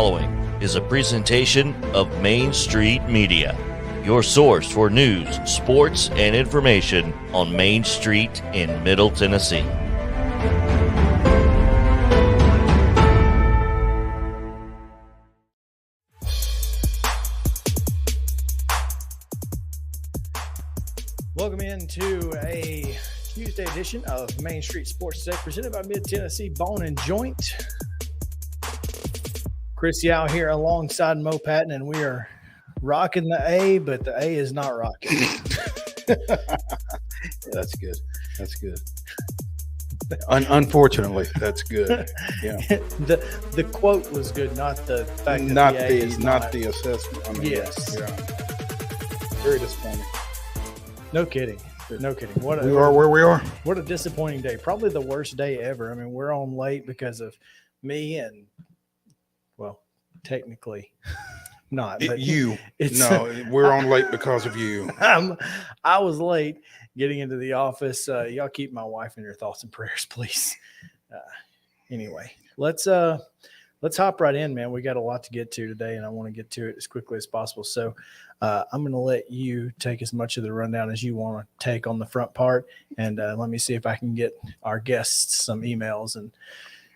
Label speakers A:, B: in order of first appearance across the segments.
A: following is a presentation of Main Street Media, your source for news, sports, and information on Main Street in Middle Tennessee.
B: Welcome into a Tuesday edition of Main Street Sports Today, presented by Mid-Tennessee Bone and Joint. Chris Yao here alongside Mo Patton, and we are rocking the A, but the A is not rocking.
C: That's good. That's good. Unfortunately, that's good. Yeah.
B: The quote was good, not the fact that
C: not
B: the A
C: the
B: is
C: not the assessment. I mean,
B: yes.
C: Yeah. Very disappointing.
B: No kidding. No kidding.
C: We are where we are.
B: What a disappointing day. Probably the worst day ever. I mean, we're on late because of me and, well, technically not. But we're on late because of you. I was late getting into the office. Y'all keep my wife in your thoughts and prayers, please. Anyway, let's hop right in, man. We got a lot to get to today, and I want to get to it as quickly as possible. So I'm going to let you take as much of the rundown as you want to take on the front part, and let me see if I can get our guests some emails and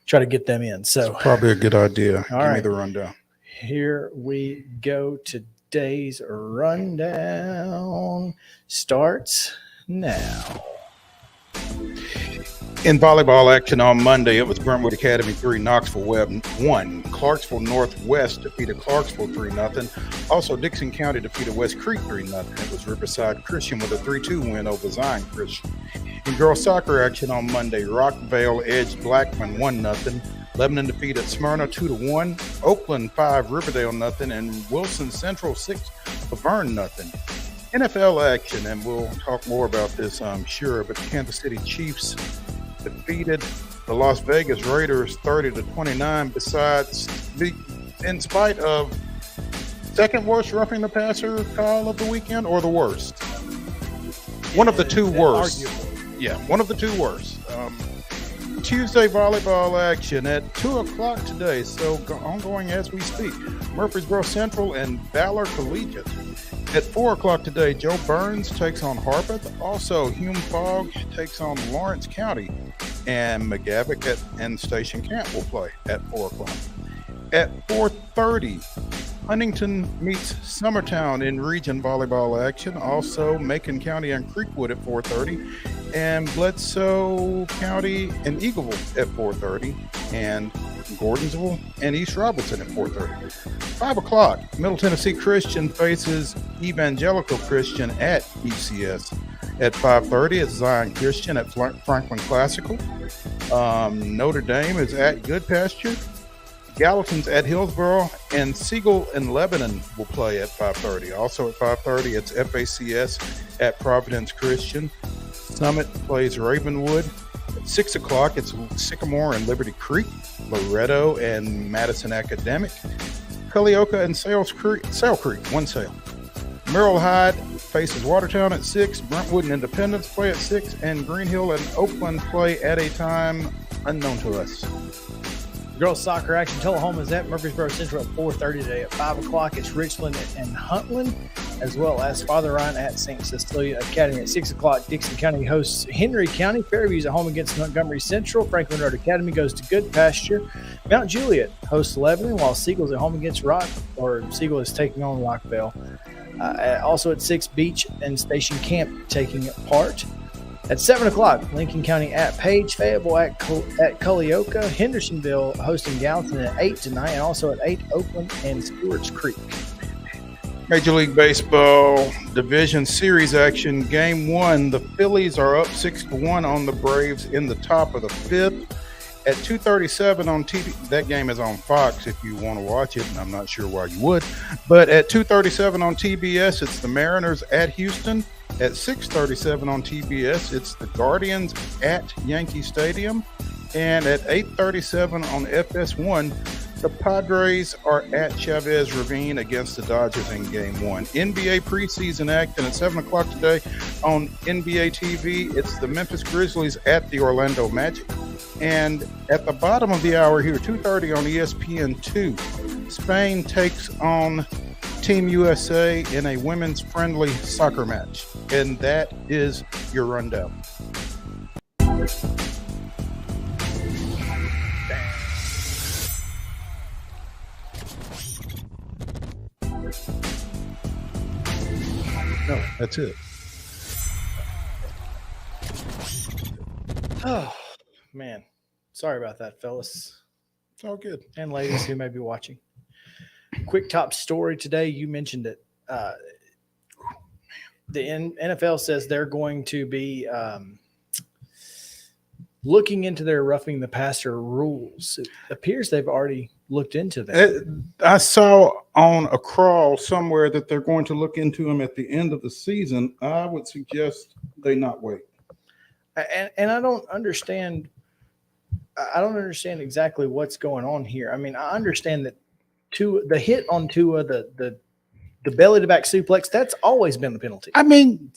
B: try to get them in. So
C: it's probably a good idea.
B: Give
C: me the rundown.
B: Here we go. Today's rundown starts now.
C: In volleyball action on Monday, it was Brentwood Academy 3, Knoxville Webb 1. Clarksville Northwest defeated Clarksville 3-0. Also, Dixon County defeated West Creek 3-0. It was Riverside Christian with a 3-2 win over Zion Christian. In girls soccer action on Monday, Rockvale edged Blackman 1-0. Lebanon defeated Smyrna 2-1. Oakland 5, Riverdale 0, and Wilson Central 6, Laverne 0. NFL action, and we'll talk more about this, I'm sure, but the Kansas City Chiefs defeated the Las Vegas Raiders 30-29. In spite of second worst roughing the passer call of the weekend, or the worst? One of the two worst.
B: Arguably.
C: Yeah, one of the two worst. Tuesday volleyball action at 2 o'clock today, so ongoing as we speak. Murfreesboro Central and Valor Collegiate. At 4 o'clock today, Joe Burns takes on Harpeth. Also, Hume Fogg takes on Lawrence County. And McGavock and Station Camp will play at 4 o'clock. At 4:30, Huntington meets Summertown in region volleyball action. Also, Macon County and Creekwood at 4:30. And Bledsoe County and Eagleville at 4:30. And Gordonsville and East Robinson at 4:30. 5 o'clock, Middle Tennessee Christian faces Evangelical Christian at ECS. At 5:30, it's Zion Christian at Franklin Classical. Notre Dame is at Good Pasture. Gallatin's at Hillsboro, and Siegel and Lebanon will play at 5:30. Also at 5:30, it's FACS at Providence Christian. Summit plays Ravenwood. At 6 o'clock, it's Sycamore and Liberty Creek, Loretto and Madison Academic, Culleoka and Sale Creek, 1 Sale. Merrill Hyde faces Watertown at 6, Brentwood and Independence play at 6, and Greenhill and Oakland play at a time unknown to us.
B: Girls soccer action, Tullahoma is at Murfreesboro Central at 4:30 today. At 5 o'clock, it's Richland and Huntland, as well as Father Ryan at St. Cecilia Academy. At 6 o'clock, Dixon County hosts Henry County. Fairview's at home against Montgomery Central. Franklin Road Academy goes to Good Pasture. Mount Juliet hosts Lebanon, while Siegel's at home against Siegel is taking on Rockvale. Also at 6, Beach and Station Camp taking part. At 7 o'clock, Lincoln County at Page, Fayetteville at Culleoka, Hendersonville hosting Gallatin at 8 tonight, and also at 8, Oakland and Stewart's Creek.
C: Major League Baseball Division Series action, Game 1. The Phillies are up 6-1 on the Braves in the top of the 5th. At 2:37 on TV, that game is on Fox if you want to watch it, and I'm not sure why you would. But at 2:37 on TBS, it's the Mariners at Houston. At 6:37 on TBS, it's the Guardians at Yankee Stadium. And at 8:37 on FS1, the Padres are at Chavez Ravine against the Dodgers in Game 1. NBA preseason action at 7 o'clock today on NBA TV. It's the Memphis Grizzlies at the Orlando Magic. And at the bottom of the hour here, 2:30 on ESPN2, Spain takes on Team USA in a women's friendly soccer match. And that is your rundown. No, that's it.
B: Oh, man. Sorry about that, fellas.
C: It's all good.
B: And ladies who may be watching. Quick top story today. You mentioned it. The NFL says they're going to be looking into their roughing the passer rules. It appears they've already looked into that.
C: I saw on a crawl somewhere that they're going to look into them at the end of the season. I would suggest they not wait.
B: And I don't understand. I don't understand exactly what's going on here. I mean, I understand that the hit on Tua, the belly to back suplex, that's always been the penalty.
C: I mean,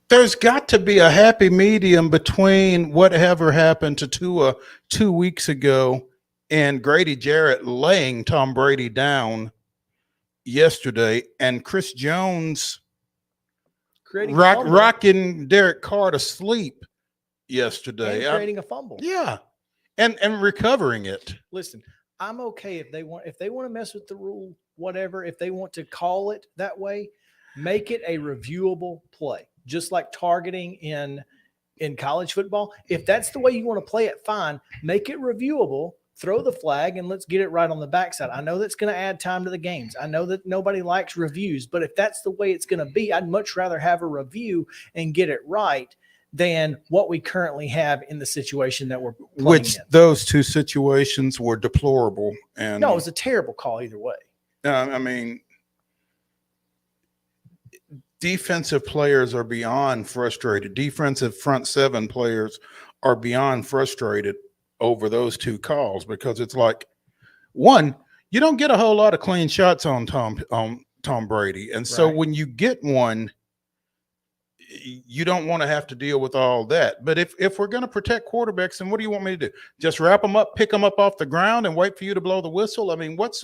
C: there's got to be a happy medium between whatever happened to Tua 2 weeks ago and Grady Jarrett laying Tom Brady down yesterday and Chris Jones rocking Derek Carr to sleep yesterday.
B: And creating a fumble.
C: Yeah. And recovering it.
B: Listen, I'm okay if they want to mess with the rule, whatever, if they want to call it that way, make it a reviewable play. Just like targeting in college football. If that's the way you want to play it, fine. Make it reviewable, throw the flag, and let's get it right on the backside. I know that's going to add time to the games. I know that nobody likes reviews, but if that's the way it's going to be, I'd much rather have a review and get it right than what we currently have in the situation that we're playing
C: Which
B: in.
C: Those two situations were deplorable. And
B: no, it was a terrible call either way.
C: I mean, defensive players are beyond frustrated. Defensive front seven players are beyond frustrated over those two calls because it's like, one, you don't get a whole lot of clean shots on Tom Brady. And so when you get one, you don't want to have to deal with all that. But if we're going to protect quarterbacks, then what do you want me to do? Just wrap them up, pick them up off the ground and wait for you to blow the whistle? I mean, what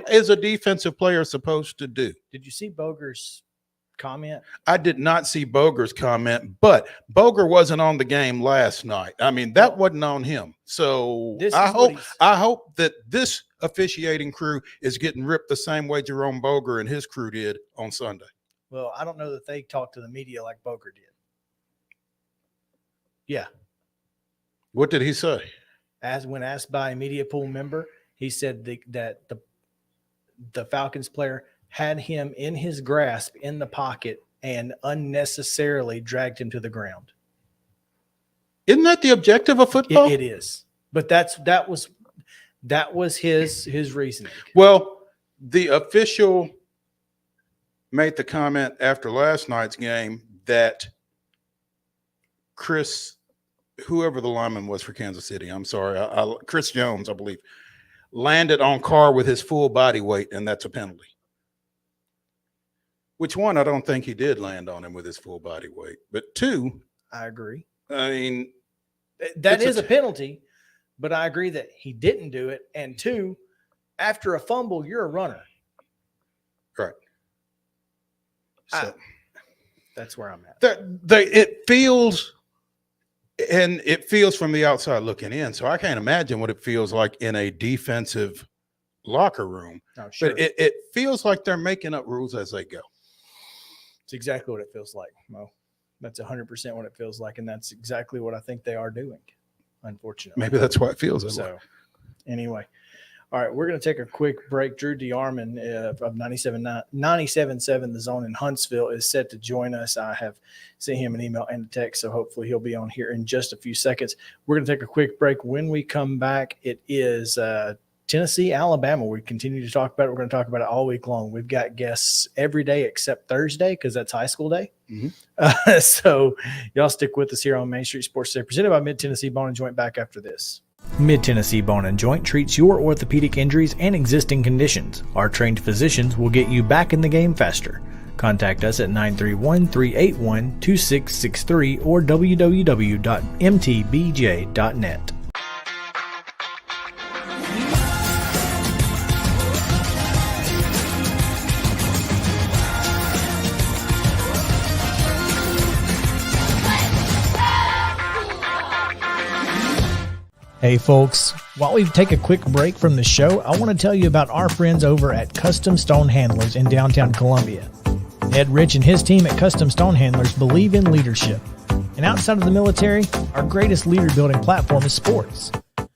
C: is a defensive player supposed to do?
B: Did you see Boger's comment?
C: I did not see Boger's comment, but Boger wasn't on the game last night. I mean, that wasn't on him. So I hope that this officiating crew is getting ripped the same way Jerome Boger and his crew did on Sunday.
B: Well, I don't know that they talked to the media like Boger did. Yeah.
C: What did he say?
B: When asked by a media pool member, he said that the Falcons player had him in his grasp in the pocket and unnecessarily dragged him to the ground.
C: Isn't that the objective of football?
B: It is. But that was his reasoning.
C: Well, the official made the comment after last night's game that whoever the lineman was for Kansas City, I'm sorry, Chris Jones, I believe, landed on Carr with his full body weight, and that's a penalty. Which one, I don't think he did land on him with his full body weight. But two,
B: I agree.
C: I mean,
B: that is a penalty, but I agree that he didn't do it. And two, after a fumble, you're a runner.
C: Right. So
B: that's where I'm at.
C: It feels from the outside looking in. So I can't imagine what it feels like in a defensive locker room.
B: Oh, sure.
C: But it feels like they're making up rules as they go.
B: It's exactly what it feels like, Mo. That's 100% what it feels like, and that's exactly what I think they are doing, unfortunately.
C: Maybe that's why it feels that way.
B: Anyway. All right, we're going to take a quick break. Drew DeArmond of 97.7 The Zone in Huntsville is set to join us. I have sent him an email and a text, so hopefully he'll be on here in just a few seconds. We're going to take a quick break. When we come back, it is Tennessee, Alabama. We continue to talk about it. We're going to talk about it all week long. We've got guests every day except Thursday because that's high school day. Mm-hmm. So y'all stick with us here on Main Street Sports Today, presented by Mid-Tennessee Bone and Joint, back after this. Mid-Tennessee Bone and Joint treats your orthopedic injuries and existing conditions. Our trained physicians will get you back in the game faster. Contact us at 931-381-2663 or www.mtbj.net. Hey folks, while we take a quick break from the show, I want to tell you about our friends over at Custom Stone Handlers in downtown Columbia. Ed Rich and his team at Custom Stone Handlers believe in leadership. And outside of the military, our greatest leader building platform is sports.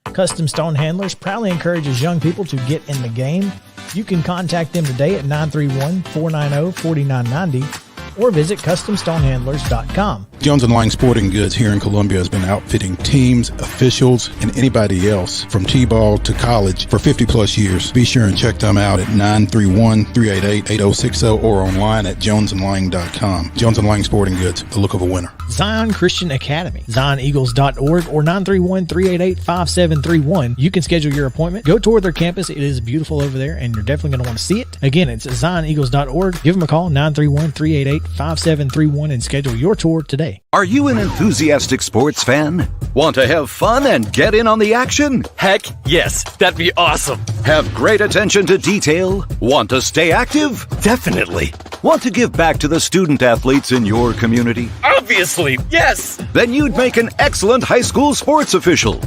B: Custom Stone Handlers proudly encourages young people to get in the game. You can contact them today at 931-490-4990 or visit CustomStonehandlers.com.
C: Jones & Lang Sporting Goods here in Columbia has been outfitting teams, officials, and anybody else from T-ball to college for 50-plus years. Be sure and check them out at 931-388-8060 or online at jonesandlang.com. Jones & Lang Sporting Goods, the look of a winner.
B: Zion Christian Academy, ZionEagles.org or 931-388-5731. You can schedule your appointment. Go tour their campus. It is beautiful over there, and you're definitely going to want to see it. Again, it's ZionEagles.org. Give them a call, 931-388-5731, and schedule your tour today.
D: Are you an enthusiastic sports fan? Want to have fun and get in on the action?
E: Heck, yes. That'd be awesome.
D: Have great attention to detail? Want to stay active?
E: Definitely.
D: Want to give back to the student athletes in your community?
E: Obviously, yes.
D: Then you'd make an excellent high school sports official.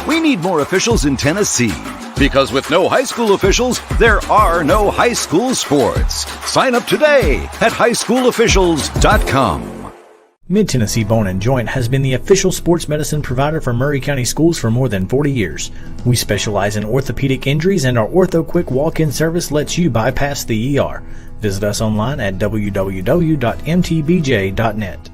D: We need more officials in Tennessee. Because with no high school officials, there are no high school sports. Sign up today at highschoolofficials.com.
B: Mid-Tennessee Bone & Joint has been the official sports medicine provider for Maury County Schools for more than 40 years. We specialize in orthopedic injuries, and our Ortho Quick walk-in service lets you bypass the ER. Visit us online at www.mtbj.net.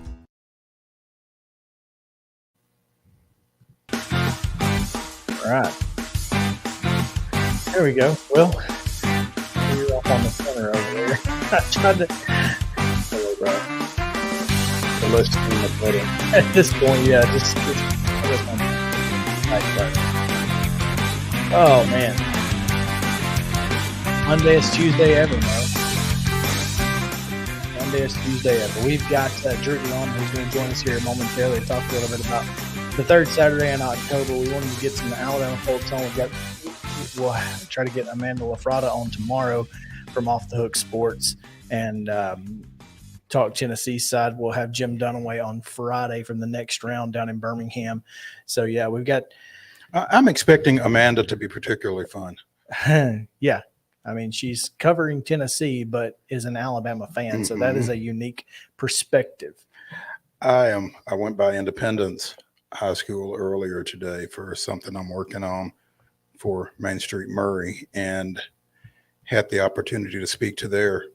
B: All right. There we go. Well, you're off on the center over there. I tried to... Hello, bro. Let's do the pudding. At this point, yeah, just oh man, Mondayest Tuesday ever, man. Mondayest Tuesday ever. We've got Drew DeYarm who's going to join us here momentarily to talk a little bit about the third Saturday in October. We wanted to get some Alabama folks on. We'll try to get Amanda LaFrada on tomorrow from Off the Hook Sports and talk Tennessee side. We'll have Jim Dunaway on Friday from the next round down in Birmingham. So yeah, we've got.
C: I'm expecting Amanda to be particularly fun.
B: Yeah, I mean she's covering Tennessee, but is an Alabama fan, so that is a unique perspective.
C: I went by Independence High School earlier today for something I'm working on for Main Street Murray, and had the opportunity to speak to their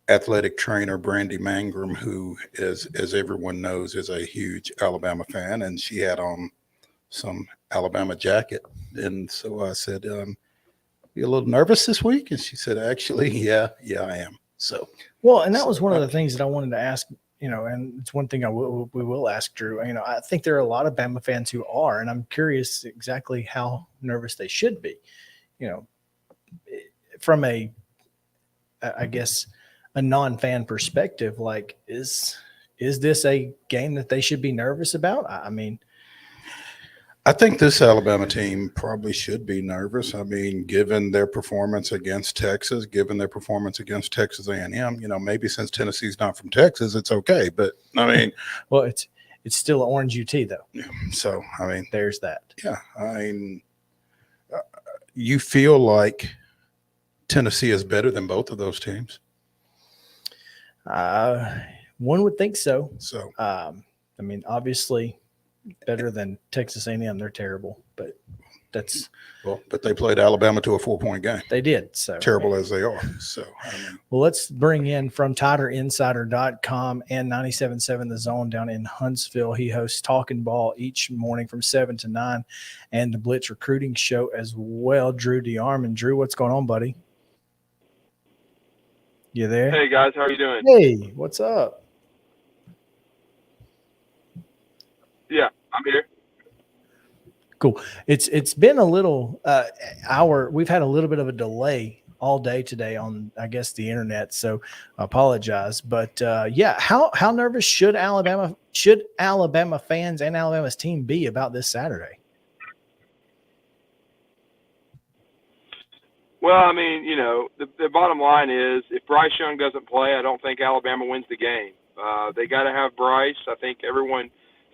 C: athletic trainer, Brandy Mangrum, who is, as everyone knows, is a huge Alabama fan, and she had on some Alabama jacket. And so I said, you a little nervous this week? And she said, actually, yeah, I am. So,
B: well, and that was one of the things that I wanted to ask, and it's one thing we will ask Drew. I think there are a lot of Bama fans who are, and I'm curious exactly how nervous they should be, from a non-fan perspective. Like, is this a game that they should be nervous about? I mean,
C: I think this Alabama team probably should be nervous. I mean, given their performance against Texas, given their performance against Texas A&M, maybe since Tennessee's not from Texas, it's okay. But I mean,
B: well, it's still an Orange UT though.
C: So I mean,
B: there's that.
C: Yeah, I mean, you feel like Tennessee is better than both of those teams?
B: One would think so.
C: So,
B: I mean, obviously better than Texas A&M. They're terrible, but
C: but they played Alabama to a 4-point game.
B: They did. So
C: terrible as they are. So,
B: well, let's bring in from TiderInsider.com and 97.7 The Zone down in Huntsville. He hosts Talking Ball each morning from 7 to 9 and the Blitz Recruiting Show as well. Drew DeYarm. And Drew, what's going on, buddy? You there?
F: Hey guys, how are you doing?
B: Hey, what's up?
F: Yeah, I'm here.
B: Cool. It's been a little we've had a little bit of a delay all day today on, I guess, the internet, so I apologize. But how nervous should Alabama fans and Alabama's team be about this Saturday?
F: Well, I mean, the bottom line is if Bryce Young doesn't play, I don't think Alabama wins the game. They got to have Bryce. I think everyone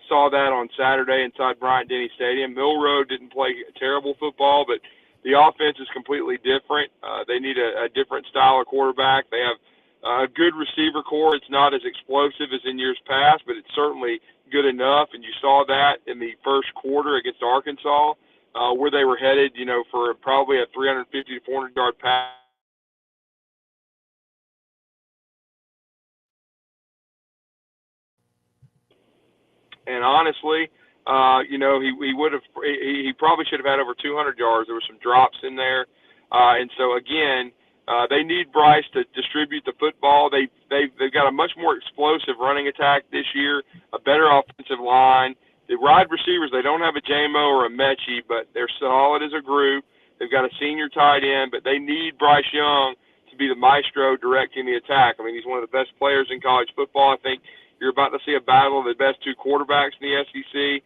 F: Saw that on Saturday inside Bryant-Denny Stadium. Milroe didn't play terrible football, but the offense is completely different. They need a different style of quarterback. They have a good receiver core. It's not as explosive as in years past, but it's certainly good enough. And you saw that in the first quarter against Arkansas, where they were headed, for probably a 350 to 400-yard pass. And honestly, he probably should have had over 200 yards. There were some drops in there, and so again, they need Bryce to distribute the football. They've got a much more explosive running attack this year, a better offensive line. The wide receivers, they don't have a J-Mo or a Mechie, but they're solid as a group. They've got a senior tight end, but they need Bryce Young to be the maestro directing the attack. I mean, he's one of the best players in college football. I think you're about to see a battle of the best two quarterbacks in the SEC,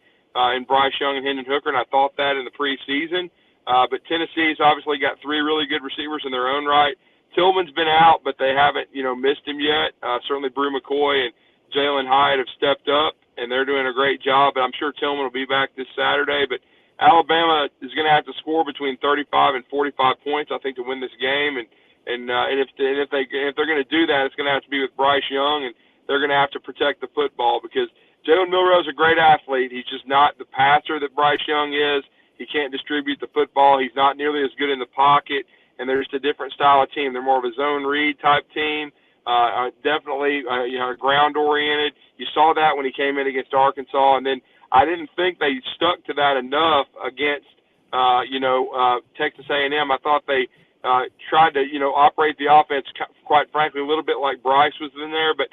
F: in Bryce Young and Hendon Hooker, and I thought that in the preseason. But Tennessee's obviously got three really good receivers in their own right. Tillman's been out, but they haven't, missed him yet. Certainly Brew McCoy and Jalen Hyatt have stepped up, and they're doing a great job. But I'm sure Tillman will be back this Saturday. But Alabama is going to have to score between 35 and 45 points, I think, to win this game. And if they're going to do that, it's going to have to be with Bryce Young, and they're going to have to protect the football because Jalen Milroe is a great athlete. He's just not the passer that Bryce Young is. He can't distribute the football. He's not nearly as good in the pocket, and they're just a different style of team. They're more of a zone read type team, definitely ground-oriented. You saw that when he came in against Arkansas, and then I didn't think they stuck to that enough against, Texas A&M. I thought they tried to, operate the offense, quite frankly, a little bit like Bryce was in there, but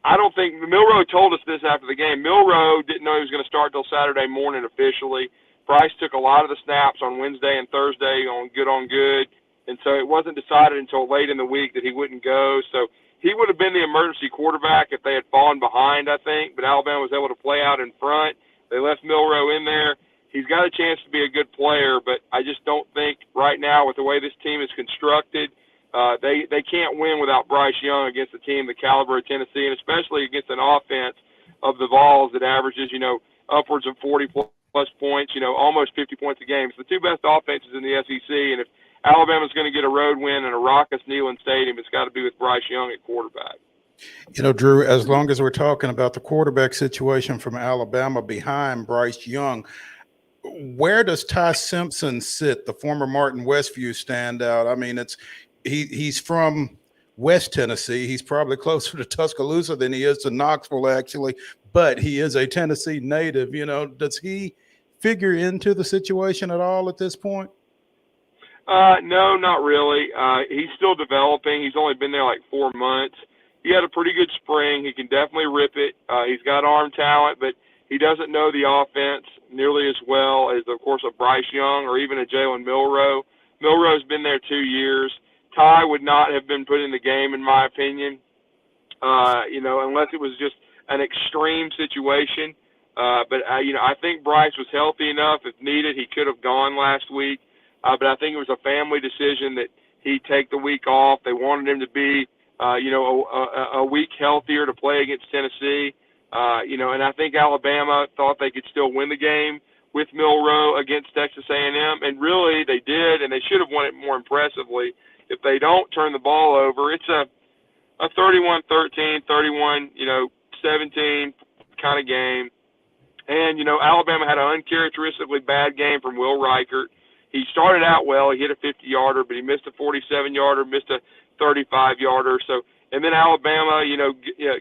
F: I don't think Milroe told us this after the game. Milroe didn't know he was going to start till Saturday morning officially. Bryce took a lot of the snaps on Wednesday and Thursday on good, and so it wasn't decided until late in the week that he wouldn't go. So he would have been the emergency quarterback if they had fallen behind, I think, but Alabama was able to play out in front. They left Milroe in there. He's got a chance to be a good player, but I just don't think right now with the way this team is constructed, they can't win without Bryce Young against a team the caliber of Tennessee, and especially against an offense of the Vols that averages, upwards of 40-plus points, almost 50 points a game. It's the two best offenses in the SEC, and if Alabama's going to get a road win in a raucous Neyland Stadium, it's got to be with Bryce Young at quarterback.
C: Drew, as long as we're talking about the quarterback situation from Alabama behind Bryce Young, where does Ty Simpson sit, the former Martin Westview standout? I mean, he's from West Tennessee. He's probably closer to Tuscaloosa than he is to Knoxville, actually, but he is a Tennessee native. Does he figure into the situation at all at this point?
F: No, not really. He's still developing. He's only been there like 4 months. He had a pretty good spring. He can definitely rip it. He's got arm talent, but he doesn't know the offense nearly as well as, of course, a Bryce Young or even a Jalen Milroe. Milroe's been there 2 years. Ty would not have been put in the game, in my opinion, unless it was just an extreme situation. But I think Bryce was healthy enough. If needed, he could have gone last week. But I think it was a family decision that he take the week off. They wanted him to be, a week healthier to play against Tennessee. And I think Alabama thought they could still win the game with Milroe against Texas A&M. And really, they did, and they should have won it more impressively. If they don't turn the ball over, it's a 31-13, 31-17 kind of game. And, Alabama had an uncharacteristically bad game from Will Reichert. He started out well. He hit a 50-yarder, but he missed a 47-yarder, missed a 35-yarder. And then Alabama,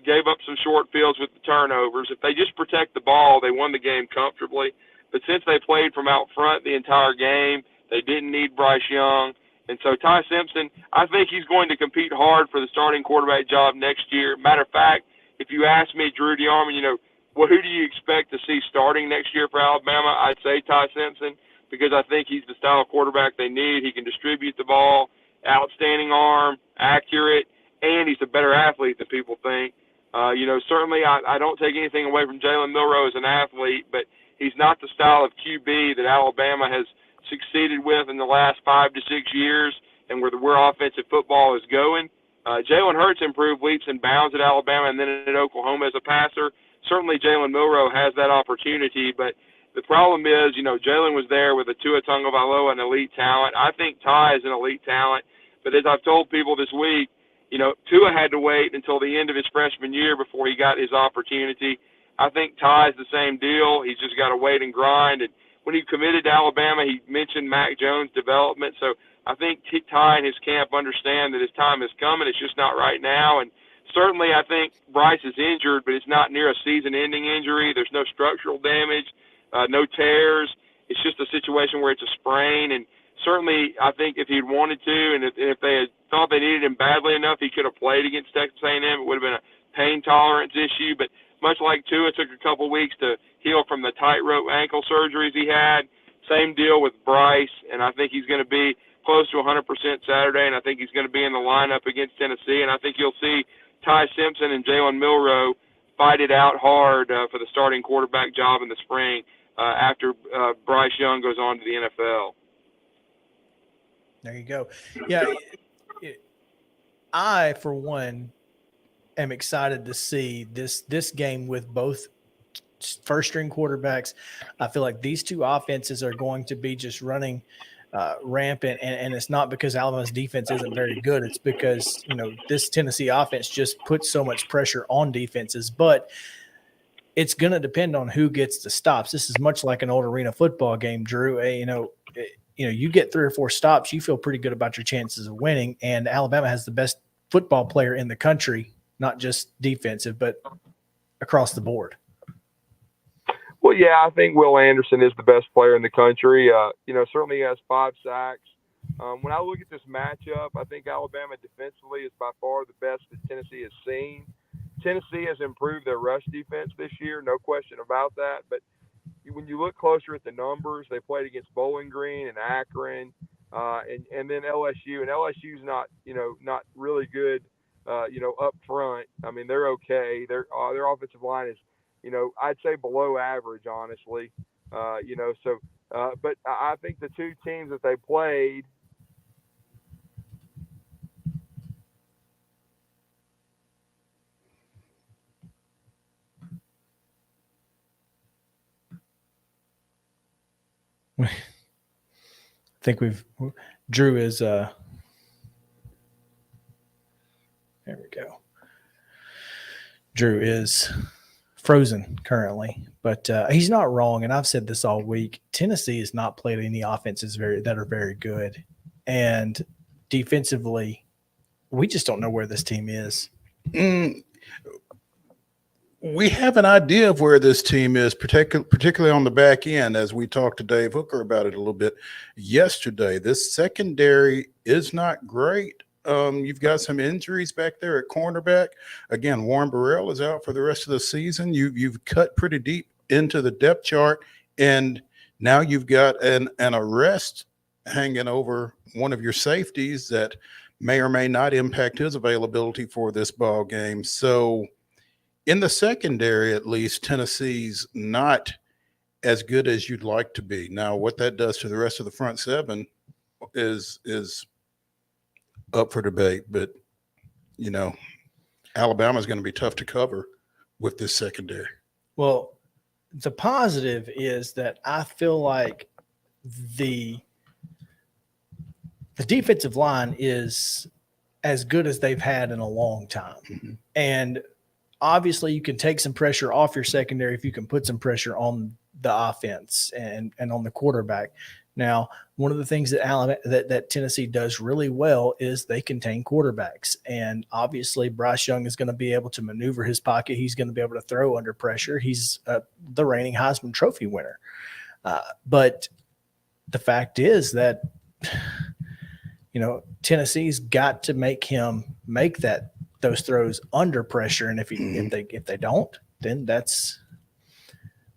F: gave up some short fields with the turnovers. If they just protect the ball, they won the game comfortably. But since they played from out front the entire game, they didn't need Bryce Young. And so Ty Simpson, I think he's going to compete hard for the starting quarterback job next year. Matter of fact, if you ask me, Drew DeArmond, who do you expect to see starting next year for Alabama? I'd say Ty Simpson, because I think he's the style of quarterback they need. He can distribute the ball, outstanding arm, accurate, and he's a better athlete than people think. Certainly I don't take anything away from Jalen Milroe as an athlete, but he's not the style of QB that Alabama has succeeded with in the last 5 to 6 years and where offensive football is going. Jalen Hurts improved leaps and bounds at Alabama and then at Oklahoma as a passer, certainly Jalen Milroe has that opportunity, but the problem is, Jalen was there with a Tua Tagovailoa, an elite talent. I think Ty is an elite talent, but as I've told people this week, Tua had to wait until the end of his freshman year before he got his opportunity. I think Ty's the same deal. He's just got to wait and grind. And when he committed to Alabama, he mentioned Mac Jones' development. So I think Ty and his camp understand that his time is coming. It's just not right now. And certainly I think Bryce is injured, but it's not near a season-ending injury. There's no structural damage, no tears. It's just a situation where it's a sprain. And certainly I think if he'd wanted to and if they had thought they needed him badly enough, he could have played against Texas A&M. It would have been a pain tolerance issue. But much like Tua, it took a couple weeks to heal from the tightrope ankle surgeries he had. Same deal with Bryce, and I think he's going to be close to 100% Saturday, and I think he's going to be in the lineup against Tennessee. And I think you'll see Ty Simpson and Jalen Milroe fight it out hard for the starting quarterback job in the spring after Bryce Young goes on to the NFL.
B: There you go. Yeah, I, for one, am excited to see this game with both first-string quarterbacks. I feel like these two offenses are going to be just running rampant, and it's not because Alabama's defense isn't very good. It's because, this Tennessee offense just puts so much pressure on defenses. But it's going to depend on who gets the stops. This is much like an old arena football game, Drew. You get 3 or 4 stops, you feel pretty good about your chances of winning, and Alabama has the best football player in the country, not just defensive, but across the board.
F: Well, yeah, I think Will Anderson is the best player in the country. Certainly he has 5 sacks. When I look at this matchup, I think Alabama defensively is by far the best that Tennessee has seen. Tennessee has improved their rush defense this year, no question about that. But when you look closer at the numbers, they played against Bowling Green and Akron, and then LSU. And LSU's not really good, up front. I mean, they're okay. Their offensive line is, I'd say below average, honestly. But I think the two teams that they played.
B: I think Drew is, there we go. Drew is frozen currently, but he's not wrong. And I've said this all week. Tennessee has not played any offenses that are very good. And defensively, we just don't know where this team is.
C: We have an idea of where this team is, particularly on the back end, as we talked to Dave Hooker about it a little bit yesterday. This secondary is not great. You've got some injuries back there at cornerback. Again, Warren Burrell is out for the rest of the season. You've cut pretty deep into the depth chart, and now you've got an arrest hanging over one of your safeties that may or may not impact his availability for this ball game. So in the secondary, at least, Tennessee's not as good as you'd like to be. Now, what that does to the rest of the front seven is up for debate. But, Alabama's going to be tough to cover with this secondary.
B: Well, the positive is that I feel like the defensive line is as good as they've had in a long time. Mm-hmm. And obviously you can take some pressure off your secondary if you can put some pressure on the offense and on the quarterback. Now, one of the things that Tennessee does really well is they contain quarterbacks. And obviously Bryce Young is going to be able to maneuver his pocket. He's going to be able to throw under pressure. He's the reigning Heisman Trophy winner. But the fact is that, Tennessee's got to make him make those throws under pressure. And if they don't, then that's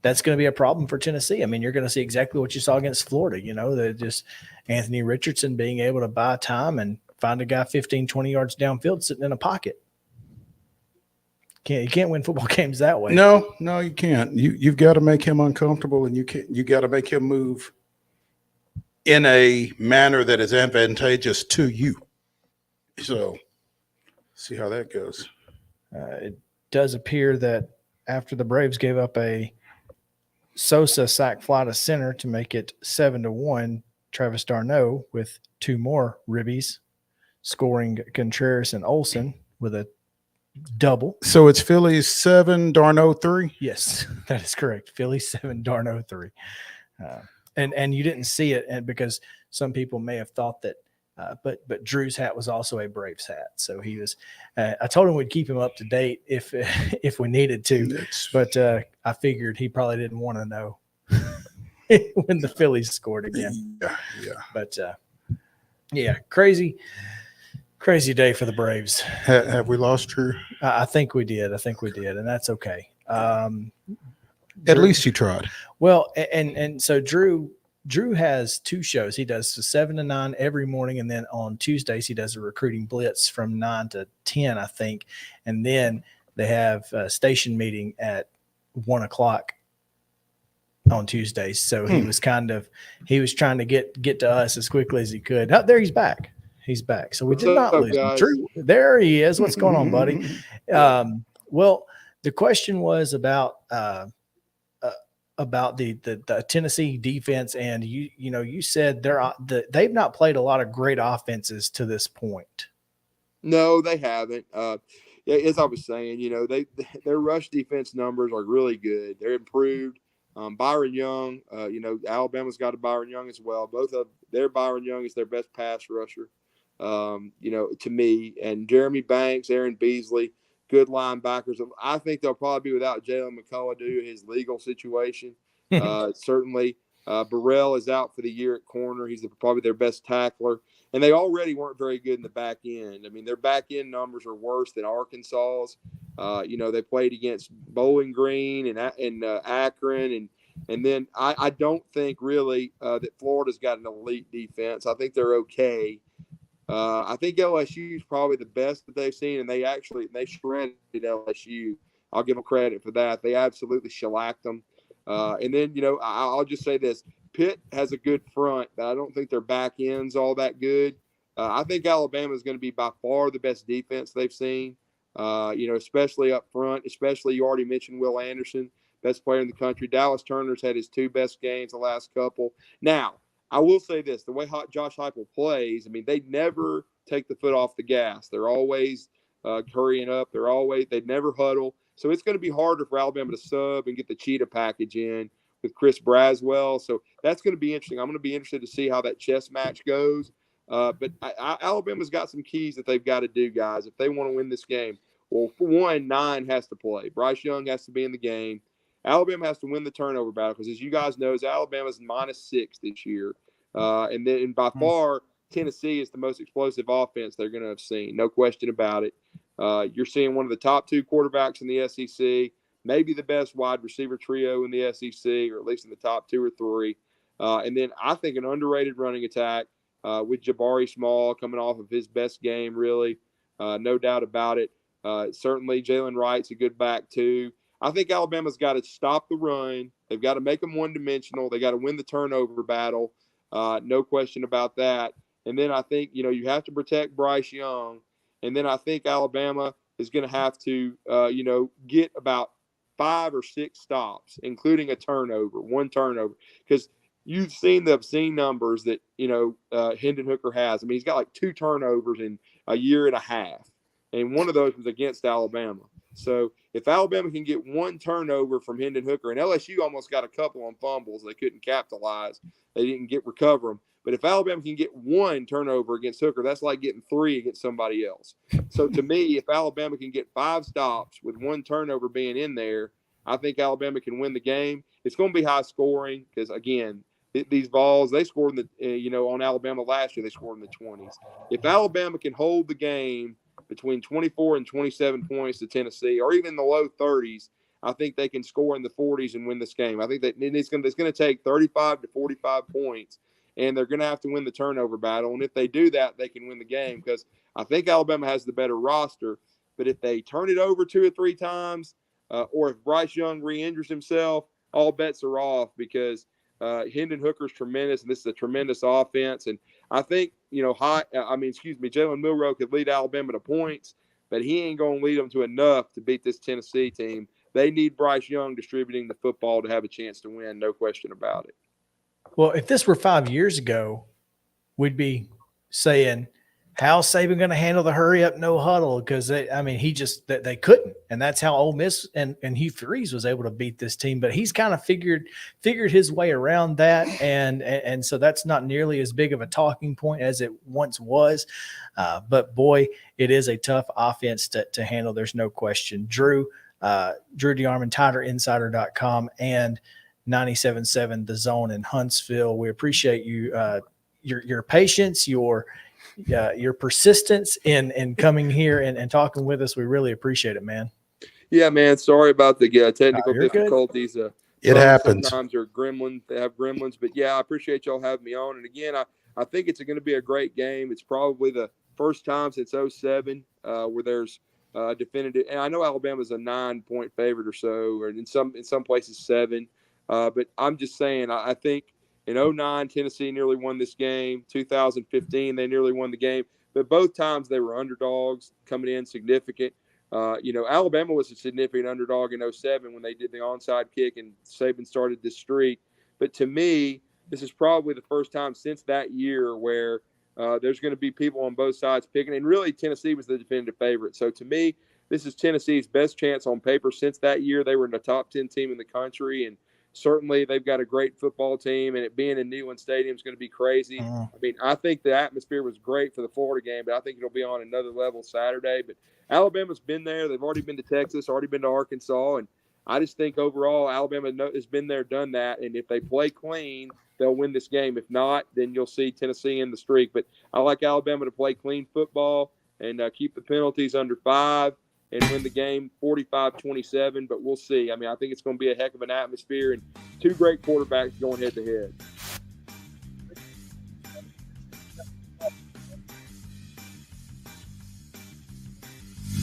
B: going to be a problem for Tennessee. I mean, you're going to see exactly what you saw against Florida, just Anthony Richardson being able to buy time and find a guy 15, 20 yards downfield sitting in a pocket. You can't win football games that way.
C: No, you can't. You've got to make him uncomfortable, and you got to make him move in a manner that is advantageous to you. So see how that goes.
B: It does appear that after the Braves gave up a Sosa sac fly to center to make it 7-1, Travis d'Arnaud with 2 more ribbies, scoring Contreras and Olsen with a double.
C: So it's Phillies 7, d'Arnaud 3?
B: Yes, that is correct. Phillies 7, d'Arnaud 3. And you didn't see it, and because some people may have thought that, but Drew's hat was also a Braves hat. So he was. I told him we'd keep him up to date if we needed to, but I figured he probably didn't want to know when the Phillies scored again.
C: Yeah.
B: But yeah, crazy day for the Braves.
C: Have we lost Drew?
B: I think we did. And that's okay.
C: At least you tried.
B: Well, and so Drew has 2 shows. He does 7 to 9 every morning, and then on Tuesdays he does a recruiting blitz from 9 to 10, I think, and then they have a station meeting at 1 o'clock on Tuesdays. So he was trying to get to us as quickly as he could. Oh, there he's back. He's back. So we did not lose him. Drew, there he is. What's going on, buddy? Well, the question was about the Tennessee defense, and you said they've not played a lot of great offenses to this point.
G: No, they haven't. As I was saying, their rush defense numbers are really good. They're improved. Byron Young, Alabama's got a Byron Young as well. Both of their Byron Young is their best pass rusher, to me. And Jeremy Banks, Aaron Beasley, good linebackers. I think they'll probably be without Jalen McCullough due to his legal situation. Certainly, Burrell is out for the year at corner. He's probably their best tackler. And they already weren't very good in the back end. I mean, their back end numbers are worse than Arkansas's. They played against Bowling Green and Akron. And then I don't think really that Florida's got an elite defense. I think they're okay. I think LSU is probably the best that they've seen, and they shredded LSU. I'll give them credit for that. They absolutely shellacked them. And then, I'll just say this. Pitt has a good front, but I don't think their back end's all that good. I think Alabama is going to be by far the best defense they've seen, especially up front, especially you already mentioned Will Anderson, best player in the country. Dallas Turner's had his 2 best games the last couple. Now, I will say this, the way Josh Heupel plays, I mean, they never take the foot off the gas. They're always hurrying up. They never huddle. So it's going to be harder for Alabama to sub and get the cheetah package in with Chris Braswell. So that's going to be interesting. I'm going to be interested to see how that chess match goes. But Alabama's got some keys that they've got to do, guys, if they want to win this game. Well, for one, 9 has to play. Bryce Young has to be in the game. Alabama has to win the turnover battle because, as you guys know, Alabama's -6 this year. And by far, Tennessee is the most explosive offense they're going to have seen. No question about it. You're seeing one of the top 2 quarterbacks in the SEC, maybe the best wide receiver trio in the SEC, or at least in the top 2 or 3. And then I think an underrated running attack with Jabari Small coming off of his best game, really. No doubt about it. Certainly Jalen Wright's a good back, too. I think Alabama's got to stop the run. They've got to make them one-dimensional. They got to win the turnover battle. No question about that. And then I think, you have to protect Bryce Young. And then I think Alabama is going to have to, get about 5 or 6 stops, including one turnover. Because you've seen the obscene numbers that, Hendon Hooker has. I mean, he's got like 2 turnovers in a year and a half. And one of those was against Alabama. So if Alabama can get 1 turnover from Hendon Hooker, and LSU almost got a couple on fumbles, they couldn't capitalize. They didn't recover them. But if Alabama can get 1 turnover against Hooker, that's like getting 3 against somebody else. So to me, if Alabama can get 5 stops with 1 turnover being in there, I think Alabama can win the game. It's going to be high scoring because, again, these balls, they scored in the, on Alabama last year, they scored in the 20s. If Alabama can hold the game between 24 and 27 points to Tennessee, or even the low 30s, I think they can score in the 40s and win this game. I think that it's going to take 35 to 45 points, and they're going to have to win the turnover battle. And if they do that, they can win the game because I think Alabama has the better roster. But if they turn it over 2 or 3 times, or if Bryce Young re-injures himself, all bets are off because Hendon Hooker's tremendous, and this is a tremendous offense. And I think, Jalen Milroe could lead Alabama to points, but he ain't going to lead them to enough to beat this Tennessee team they need Bryce Young distributing the football to have a chance to win. No question about it.
B: Well, if this were 5 years ago, we'd be saying, how's Saban going to handle the hurry up, no huddle? Because they couldn't, and that's how Ole Miss and Hugh Freeze was able to beat this team. But he's kind of figured his way around that, and so that's not nearly as big of a talking point as it once was. But boy, it is a tough offense to handle. There's no question. Drew DeArmond, TiderInsider.com, and 97.7 The Zone in Huntsville. We appreciate you, your patience, your persistence in coming here and talking with us. We really appreciate it, man.
G: Yeah, man. Sorry about the technical difficulties.
C: It happens.
G: Sometimes are gremlins. They have gremlins. But, yeah, I appreciate y'all having me on. And, again, I think it's going to be a great game. It's probably the first time since 2007 where there's definitive. And I know Alabama's a 9-point favorite or so, or in some places 7. But I'm just saying, I think in 2009, Tennessee nearly won this game. 2015, they nearly won the game. But both times they were underdogs coming in significant. Alabama was a significant underdog in 2007 when they did the onside kick and Saban started this streak. But to me, this is probably the first time since that year where there's going to be people on both sides picking. And really, Tennessee was the definitive favorite. So to me, this is Tennessee's best chance on paper since that year. They were in the top 10 team in the country. And certainly they've got a great football team. And it being in Neyland Stadium is going to be crazy. I mean, I think the atmosphere was great for the Florida game, but I think it'll be on another level Saturday. But Alabama's been there. They've already been to Texas, already been to Arkansas. And I just think overall Alabama has been there, done that. And if they play clean, they'll win this game. If not, then you'll see Tennessee in the streak. But I like Alabama to play clean football and keep the penalties under 5 and win the game 45-27. But we'll see. I mean, I think it's going to be a heck of an atmosphere and two great quarterbacks going head-to-head.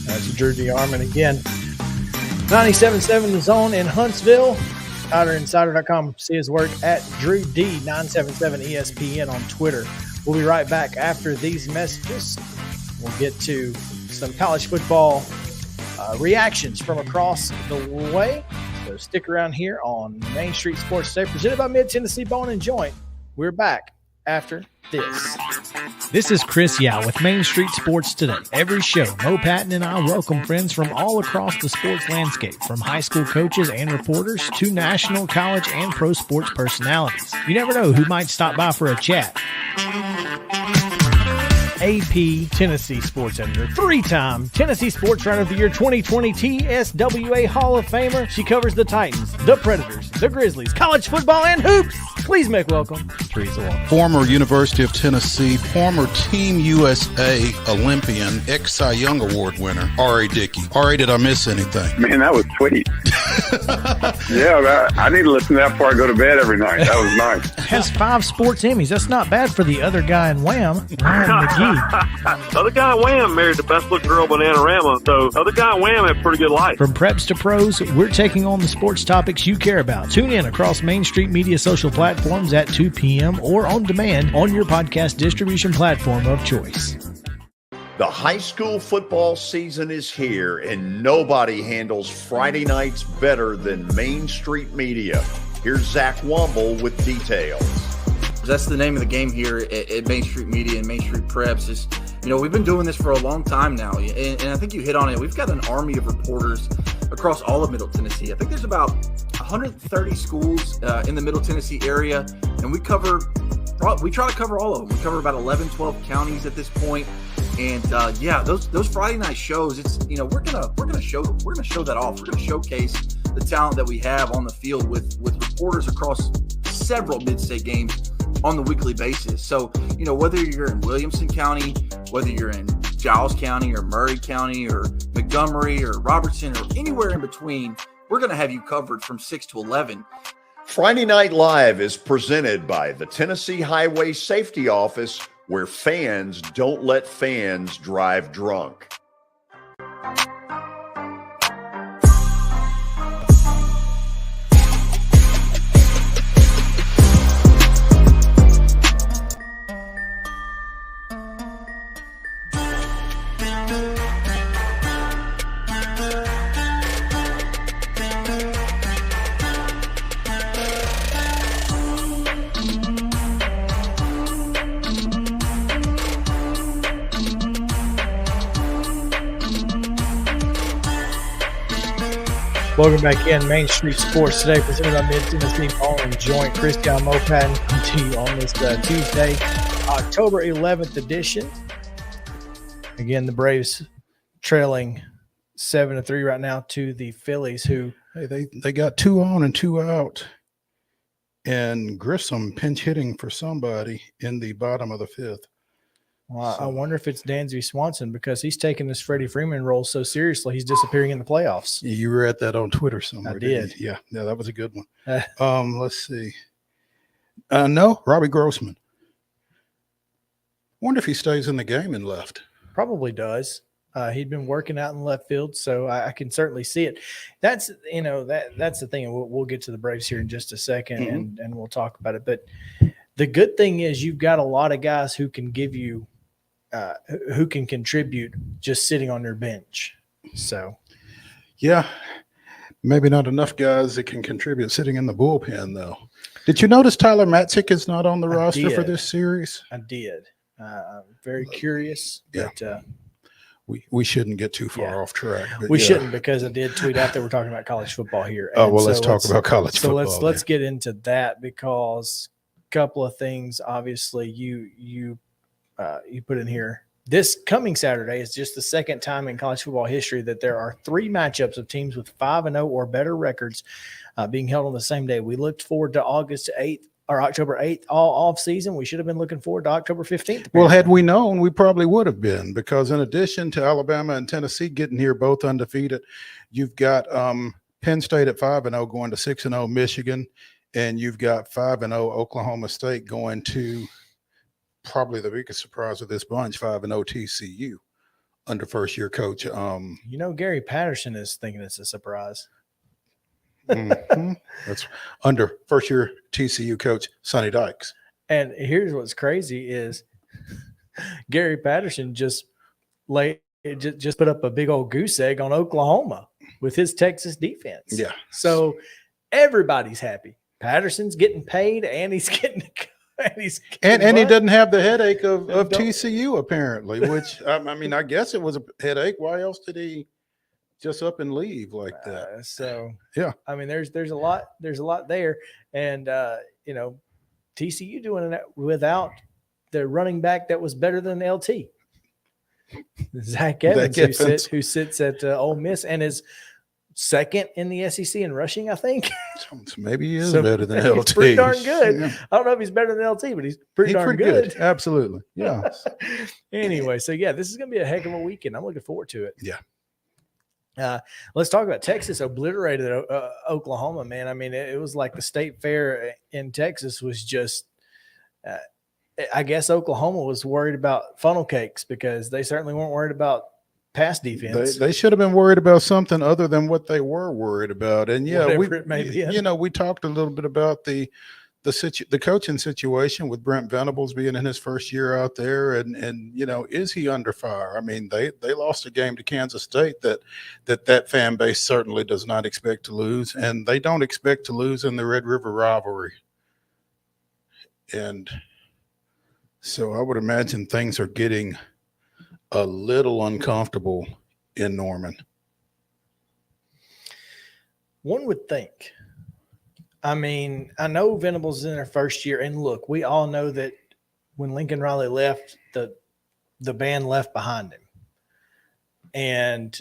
B: That's Drew DeArmond again. 97.7 The Zone in Huntsville. TiderInsider.com. See his work at DrewD977 ESPN on Twitter. We'll be right back after these messages. We'll get to some college football reactions from across the way. So stick around here on Main Street Sports Today, presented by Mid-Tennessee Bone and Joint. We're back after this.
H: This is Chris Yao with Main Street Sports Today. Every show, Mo Patton and I welcome friends from all across the sports landscape, from high school coaches and reporters to national, college, and pro sports personalities. You never know who might stop by for a chat. AP Tennessee Sports Editor, 3-time Tennessee Sports Writer of the Year 2020 TSWA Hall of Famer. She covers the Titans, the Predators, the Grizzlies, college football, and hoops. Please make welcome Teresa Walker.
C: Former University of Tennessee, former Team USA Olympian, ex-Cy Young Award winner, R.A. Dickey. R.A., did I miss anything?
I: Man, that was sweet. Yeah, I need to listen to that before I go to bed every night. That was nice.
H: Has 5 sports Emmys. That's not bad for the other guy in Wham, Ryan McGee.
J: The other guy in Wham married the best looking girl, Bananarama. So the other guy in Wham had a pretty good life.
H: From preps to pros, we're taking on the sports topics you care about. Tune in across Main Street Media social platforms at 2 p.m. or on demand on your podcast distribution platform of choice.
K: The high school football season is here, and nobody handles Friday nights better than Main Street Media. Here's Zach Womble with details.
L: That's the name of the game here at Main Street Media and Main Street Preps. Is, we've been doing this for a long time now, and I think you hit on it. We've got an army of reporters across all of Middle Tennessee. I think there's about 130 schools in the Middle Tennessee area, and we try to cover all of them. We cover about 11, 12 counties at this point. And those Friday night shows, it's we're gonna show that off. We're gonna showcase the talent that we have on the field with reporters across several mid-state games on the weekly basis. So, whether you're in Williamson County, whether you're in Giles County or Murray County or Montgomery or Robertson or anywhere in between, we're going to have you covered from 6 to 11.
K: Friday Night Live is presented by the Tennessee Highway Safety Office, where fans don't let fans drive drunk.
B: Welcome back in Main Street Sports today, presented by Mid-Tennessee Bowling Joint. Christian Mopat continue on this Tuesday, October 11th edition. Again, the Braves trailing 7-3 right now to the Phillies, who
C: they got 2 on and 2 out, and Grissom pinch hitting for somebody in the bottom of the 5th.
B: Well, I wonder if it's Dansby Swanson, because he's taking this Freddie Freeman role so seriously, he's disappearing in the playoffs.
C: You were at that on Twitter somewhere.
B: I did.
C: Yeah, that was a good one. Let's see. No, Robbie Grossman. Wonder if he stays in the game in left.
B: Probably does. He'd been working out in left field, so I can certainly see it. That's that's the thing. We'll get to the Braves here in just a second, and we'll talk about it. But the good thing is you've got a lot of guys who can give you, who can contribute just sitting on their bench. So,
C: yeah, maybe not enough guys that can contribute sitting in the bullpen, though. Did you notice Tyler Matzik is not on the roster for this series?
B: I did. I'm very curious, but
C: we shouldn't get too far off track.
B: We shouldn't, because I did tweet out that we're talking about college football here.
C: Oh, well, let's talk about college football.
B: So let's get into that, because a couple of things. Obviously, you put in here. This coming Saturday is just the second time in college football history that there are 3 matchups of teams with 5-0 or better records being held on the same day. We looked forward to August 8th. Or October 8th, all off season. We should have been looking forward to October 15th.
C: Well, had we known, we probably would have been, because in addition to Alabama and Tennessee getting here both undefeated, you've got Penn State at 5-0 going to 6-0 Michigan, and you've got 5-0 Oklahoma State going to probably the biggest surprise of this bunch, 5-0 TCU under first-year coach.
B: Gary Patterson is thinking it's a surprise.
C: That's under first-year TCU coach Sonny Dykes.
B: And here's what's crazy is Gary Patterson just put up a big old goose egg on Oklahoma with his Texas defense.
C: Yeah.
B: So everybody's happy. Patterson's getting paid, and he's getting
C: and he doesn't have the headache of TCU apparently, which I guess it was a headache. Why else did he just up and leave like that?
B: There's a lot there, and TCU doing it without the running back that was better than LT, Zach Evans, who sits at Ole Miss and is second in the SEC in rushing, I think.
C: So maybe he is better than LT.
B: He's pretty darn good. Yeah. I don't know if he's better than LT, but he's pretty darn good.
C: Absolutely. Yeah.
B: Anyway, so this is going to be a heck of a weekend. I'm looking forward to it.
C: Yeah.
B: Let's talk about Texas obliterated Oklahoma, man. I mean, it was like the state fair in Texas was just I guess Oklahoma was worried about funnel cakes, because they certainly weren't worried about pass defense.
C: They should have been worried about something other than what they were worried about. And we talked a little bit about the coaching situation with Brent Venables being in his first year out there, and is he under fire? I mean, they lost a game to Kansas State that fan base certainly does not expect to lose, and they don't expect to lose in the Red River rivalry. And so I would imagine things are getting a little uncomfortable in Norman.
B: One would think. I mean, I know Venables is in their first year, and look, we all know that when Lincoln Riley left, the band left behind him. And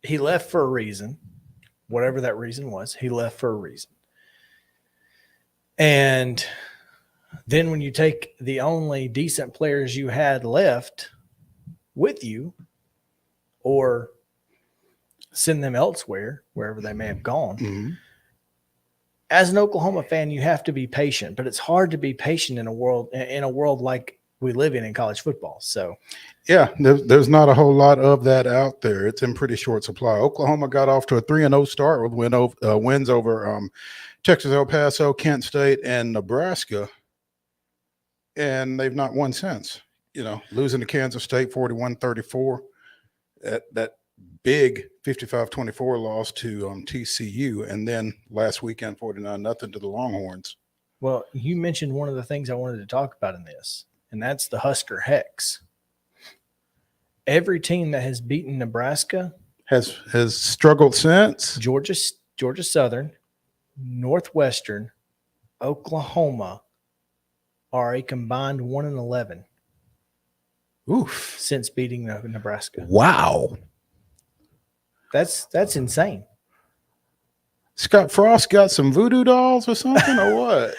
B: he left for a reason, whatever that reason was. He left for a reason. And then when you take the only decent players you had left with you, or send them elsewhere, wherever they may have gone, as an Oklahoma fan, you have to be patient, but it's hard to be patient in a world like we live in college football. So,
C: yeah, there's not a whole lot of that out there. It's in pretty short supply. Oklahoma got off to a 3-0 start with wins over Texas, El Paso, Kent State, and Nebraska, and they've not won since. Losing to Kansas State 41-34, that big 55-24 loss to TCU, and then last weekend 49-0 to the Longhorns.
B: Well, you mentioned one of the things I wanted to talk about in this, and that's the Husker Hex. Every team that has beaten Nebraska
C: has struggled since.
B: Georgia Southern, Northwestern, Oklahoma are a combined 1-11.
C: Oof!
B: Since beating Nebraska.
C: Wow,
B: that's insane.
C: Scott Frost got some voodoo dolls or something, or what?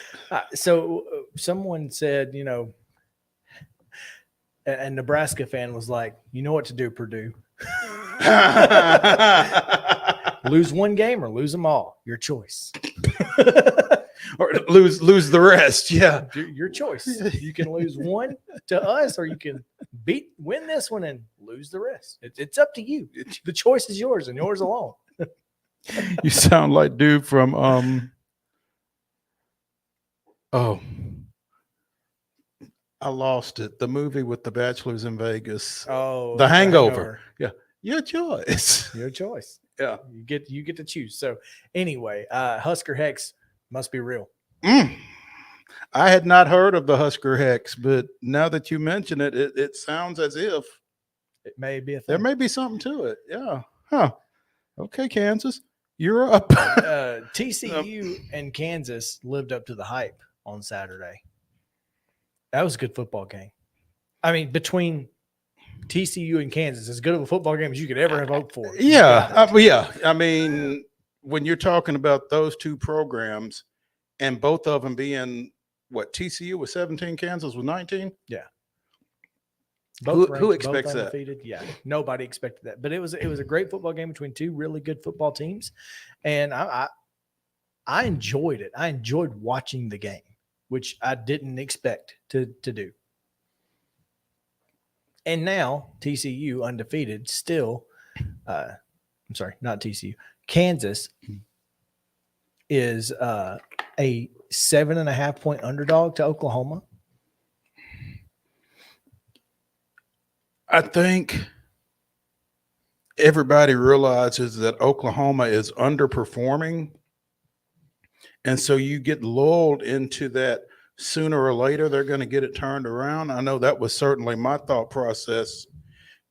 B: So someone said, a Nebraska fan was like, "You know what to do, Purdue." Lose one game or lose them all. Your choice.
C: Or lose the rest. Yeah.
B: Your choice. You can lose one to us, or you can win this one and lose the rest. It's up to you. The choice is yours and yours alone.
C: You sound like dude from I lost it. The movie with the bachelors in Vegas.
B: Oh,
C: The Hangover. Yeah. Your choice.
B: Your choice.
C: Yeah.
B: You get to choose. So anyway, Husker Hex must be real.
C: I had not heard of the Husker Hex, but now that you mention it, it sounds as if
B: it may be a thing.
C: There may be something to it. Yeah. Huh. Okay, Kansas, you're up.
B: TCU and Kansas lived up to the hype on Saturday. That was a good football game. I mean, between TCU and Kansas, as good of a football game as you could ever have hoped for.
C: Yeah. Yeah. I mean, when you're talking about those two programs and both of them being what, TCU was 17, Kansas was 19?
B: Yeah.
C: Who expects that?
B: Yeah, nobody expected that. But it was a great football game between two really good football teams, and I enjoyed it. I enjoyed watching the game, which I didn't expect to do. And now TCU undefeated, still. I'm sorry, not TCU. Kansas is a 7.5-point underdog to Oklahoma.
C: I think everybody realizes that Oklahoma is underperforming. And so you get lulled into that sooner or later, they're going to get it turned around. I know that was certainly my thought process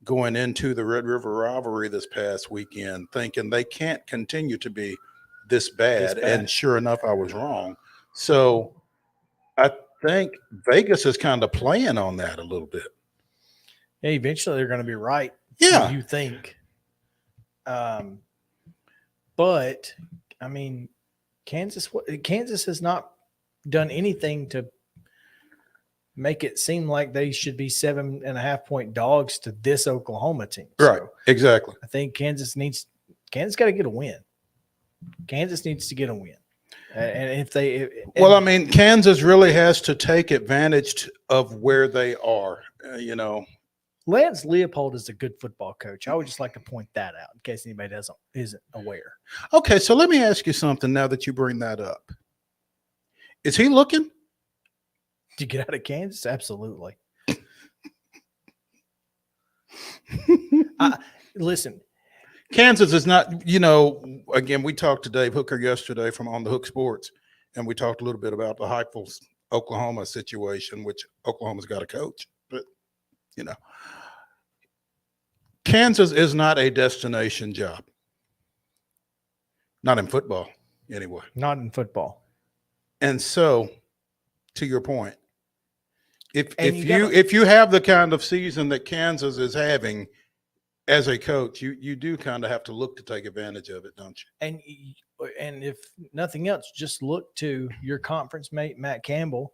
C: going into the Red River rivalry this past weekend, thinking they can't continue to be this bad. And sure enough, I was wrong. So I think Vegas is kind of playing on that a little bit.
B: Yeah, eventually they're going to be right.
C: Yeah.
B: You think. But, I mean, Kansas has not done anything to make it seem like they should be 7.5-point dogs to this Oklahoma team.
C: Right.
B: So
C: exactly.
B: I think Kansas got to get a win. Kansas needs to get a win. And if they
C: well, I mean, Kansas really has to take advantage of where they are,
B: Lance Leopold is a good football coach. I would just like to point that out in case anybody isn't aware.
C: Okay, so let me ask you something now that you bring that up. Is he looking
B: to get out of Kansas? Absolutely. Listen,
C: Kansas is not, again, we talked to Dave Hooker yesterday from On the Hook Sports, and we talked a little bit about the Heupel Oklahoma situation, which Oklahoma's got a coach, but Kansas is not a destination job. Not in football, anyway.
B: Not in football.
C: And so, to your point, if you have the kind of season that Kansas is having as a coach, you do kind of have to look to take advantage of it, don't you?
B: And if nothing else, just look to your conference mate Matt Campbell.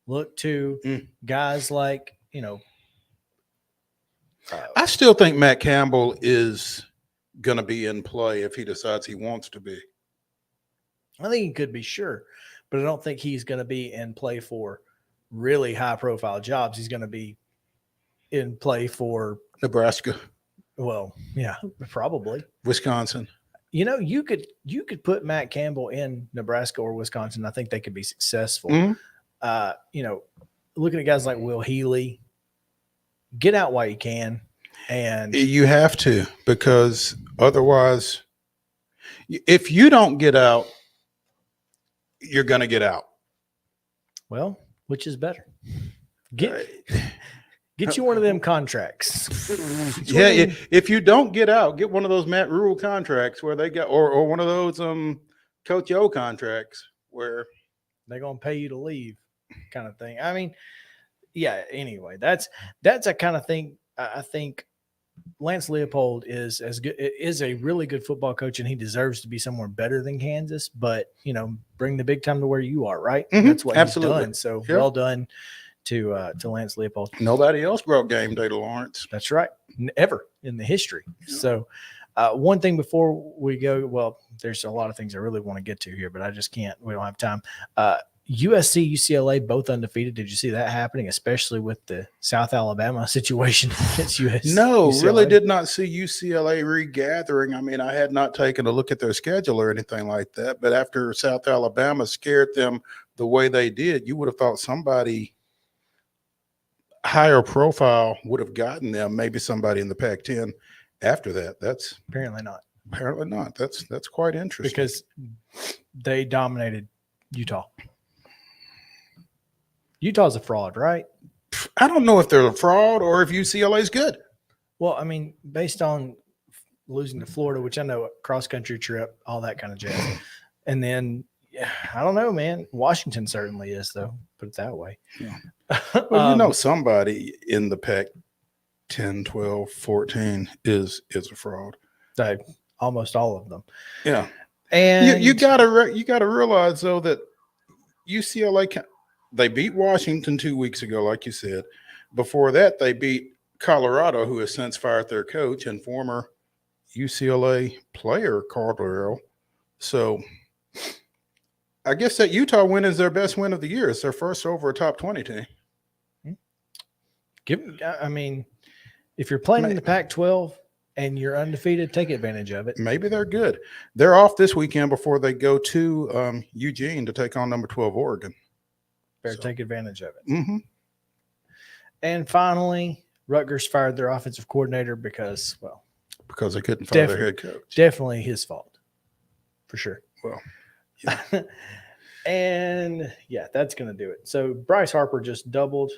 B: Look to guys like
C: I still think Matt Campbell is going to be in play if he decides he wants to be.
B: I think he could be, sure, but I don't think he's going to be in play for really high-profile jobs. He's going to be in play for
C: Nebraska.
B: Well, yeah, probably
C: Wisconsin.
B: You could put Matt Campbell in Nebraska or Wisconsin. I think they could be successful.
C: Mm-hmm.
B: Looking at guys like Will Healy, get out while you can. And
C: you have to, because otherwise, if you don't get out, you're going to get out.
B: Well, which is better? Get you one of them contracts.
C: Yeah, if you don't get out, get one of those Matt Rule contracts where they got, or one of those Coach O contracts where
B: they're gonna pay you to leave, kind of thing. I mean, yeah. Anyway, that's a kind of thing. I think Lance Leopold is a really good football coach, and he deserves to be somewhere better than Kansas. But bring the big time to where you are, right?
C: Mm-hmm.
B: That's what
C: Absolutely.
B: he's done. So well done to Lance Leopold.
C: Nobody else brought game day to Lawrence.
B: That's right, ever in the history. Yeah. So one thing before we go, well, there's a lot of things I really want to get to here, but I just can't. We don't have time. USC, UCLA, both undefeated. Did you see that happening, especially with the South Alabama situation against USC?
C: No,
B: UCLA?
C: Really did not see UCLA regathering. I mean, I had not taken a look at their schedule or anything like that, but after South Alabama scared them the way they did, you would have thought somebody higher profile would have gotten them, maybe somebody in the Pac-10 after that. That's
B: apparently not.
C: Apparently not. That's quite interesting.
B: Because they dominated Utah. Utah's a fraud, right?
C: I don't know if they're a fraud or if UCLA is good.
B: Well, I mean, based on losing to Florida, which I know cross-country trip, all that kind of jazz. And then, I don't know, man. Washington certainly is, though. Put it that way.
C: Yeah. Well, somebody in the Pac-10, 12, 14 is a fraud.
B: Almost all of them.
C: Yeah.
B: And
C: you gotta realize, though, that UCLA – they beat Washington 2 weeks ago, like you said. Before that, they beat Colorado, who has since fired their coach and former UCLA player, Carl Burrell. So I guess that Utah win is their best win of the year. It's their first over a top 20 team.
B: I mean, if you're playing in the Pac-12 and you're undefeated, take advantage of it.
C: Maybe they're good. They're off this weekend before they go to Eugene to take on number 12 Oregon.
B: Better take advantage of it.
C: Mm-hmm.
B: And finally, Rutgers fired their offensive coordinator because
C: they couldn't fire their head coach.
B: Definitely his fault, for sure.
C: Well, yeah.
B: And that's going to do it. So Bryce Harper just doubled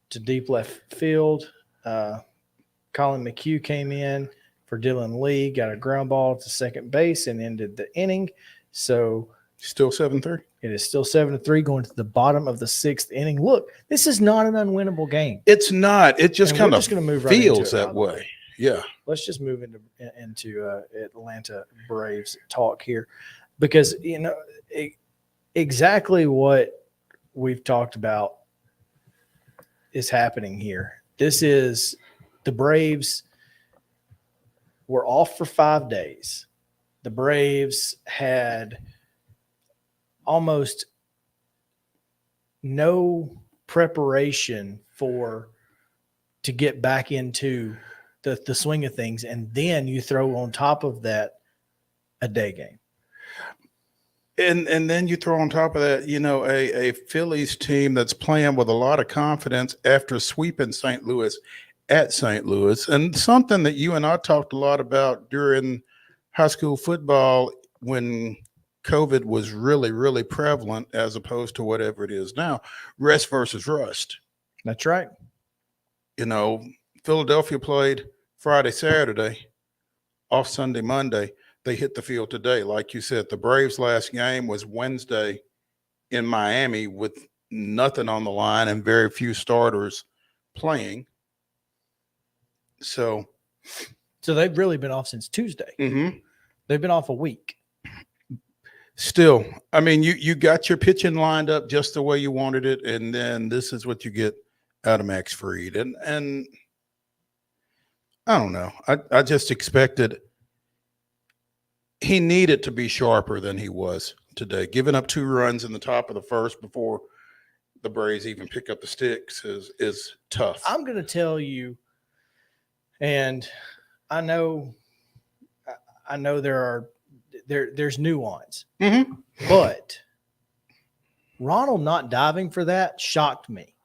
B: to deep left field. Colin McHugh came in for Dylan Lee, got a ground ball to second base and ended the inning. So
C: still 7-3.
B: It is still 7-3 going to the bottom of the sixth inning. Look, this is not an unwinnable game.
C: It's not. It just kind of feels
B: right
C: that way. Yeah.
B: Let's just move into Atlanta Braves talk here, because exactly what we've talked about is happening here. This is the Braves were off for 5 days. The Braves had almost no preparation to get back into the swing of things, and then you throw on top of that a day game.
C: And then you throw on top of that, a Phillies team that's playing with a lot of confidence after sweeping St. Louis at St. Louis. And something that you and I talked a lot about during high school football when COVID was really, really prevalent as opposed to whatever it is now, rest versus rust.
B: That's right.
C: Philadelphia played Friday, Saturday, off Sunday, Monday. They hit the field today. Like you said, the Braves' last game was Wednesday in Miami with nothing on the line and very few starters playing. So
B: they've really been off since Tuesday.
C: Mm-hmm.
B: They've been off a week.
C: Still, I mean, you got your pitching lined up just the way you wanted it, and then this is what you get out of Max Fried. And I don't know. I just expected he needed to be sharper than he was today. Giving up 2 runs in the top of the first before the Braves even pick up the sticks is tough.
B: I'm going to tell you, and I know there's nuance,
C: mm-hmm.
B: but Ronald not diving for that shocked me.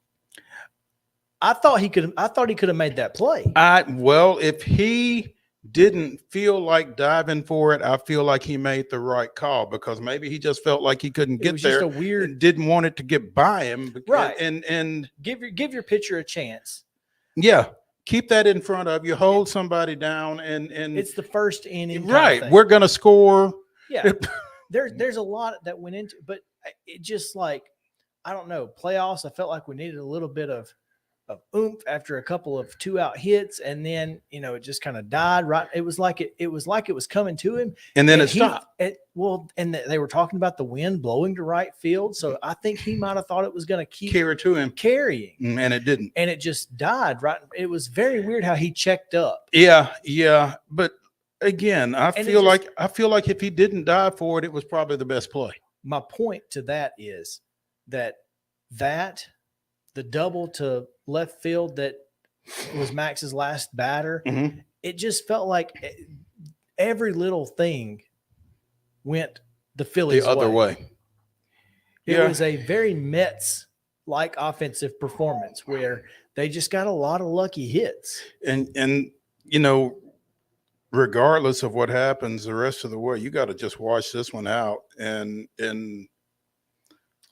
B: I thought he could have made that play.
C: Well, if he didn't feel like diving for it, I feel like he made the right call, because maybe he just felt like he couldn't get there.
B: Just a weird,
C: didn't want it to get by him.
B: Right.
C: And
B: give your pitcher a chance.
C: Yeah. Keep that in front of you. Hold somebody down, and
B: it's the first inning.
C: Right. We're going to score.
B: Yeah. There's a lot that went into, but it just like, I don't know, playoffs. I felt like we needed a little bit of oomph after a couple of 2-out hits, and then it just kind of died. Right, it was like it was coming to him,
C: and then it stopped.
B: And they were talking about the wind blowing to right field, so I think he might have thought it was going to keep carrying,
C: and it didn't,
B: and it just died. Right, it was very weird how he checked up.
C: Yeah, but again, I feel like if he didn't dive for it, it was probably the best play.
B: My point to that is that the double to left field that was Max's last batter, it just felt like every little thing went the Phillies
C: the other way.
B: It was a very Mets-like offensive performance where they just got a lot of lucky hits.
C: And regardless of what happens the rest of the way, you got to just watch this one out and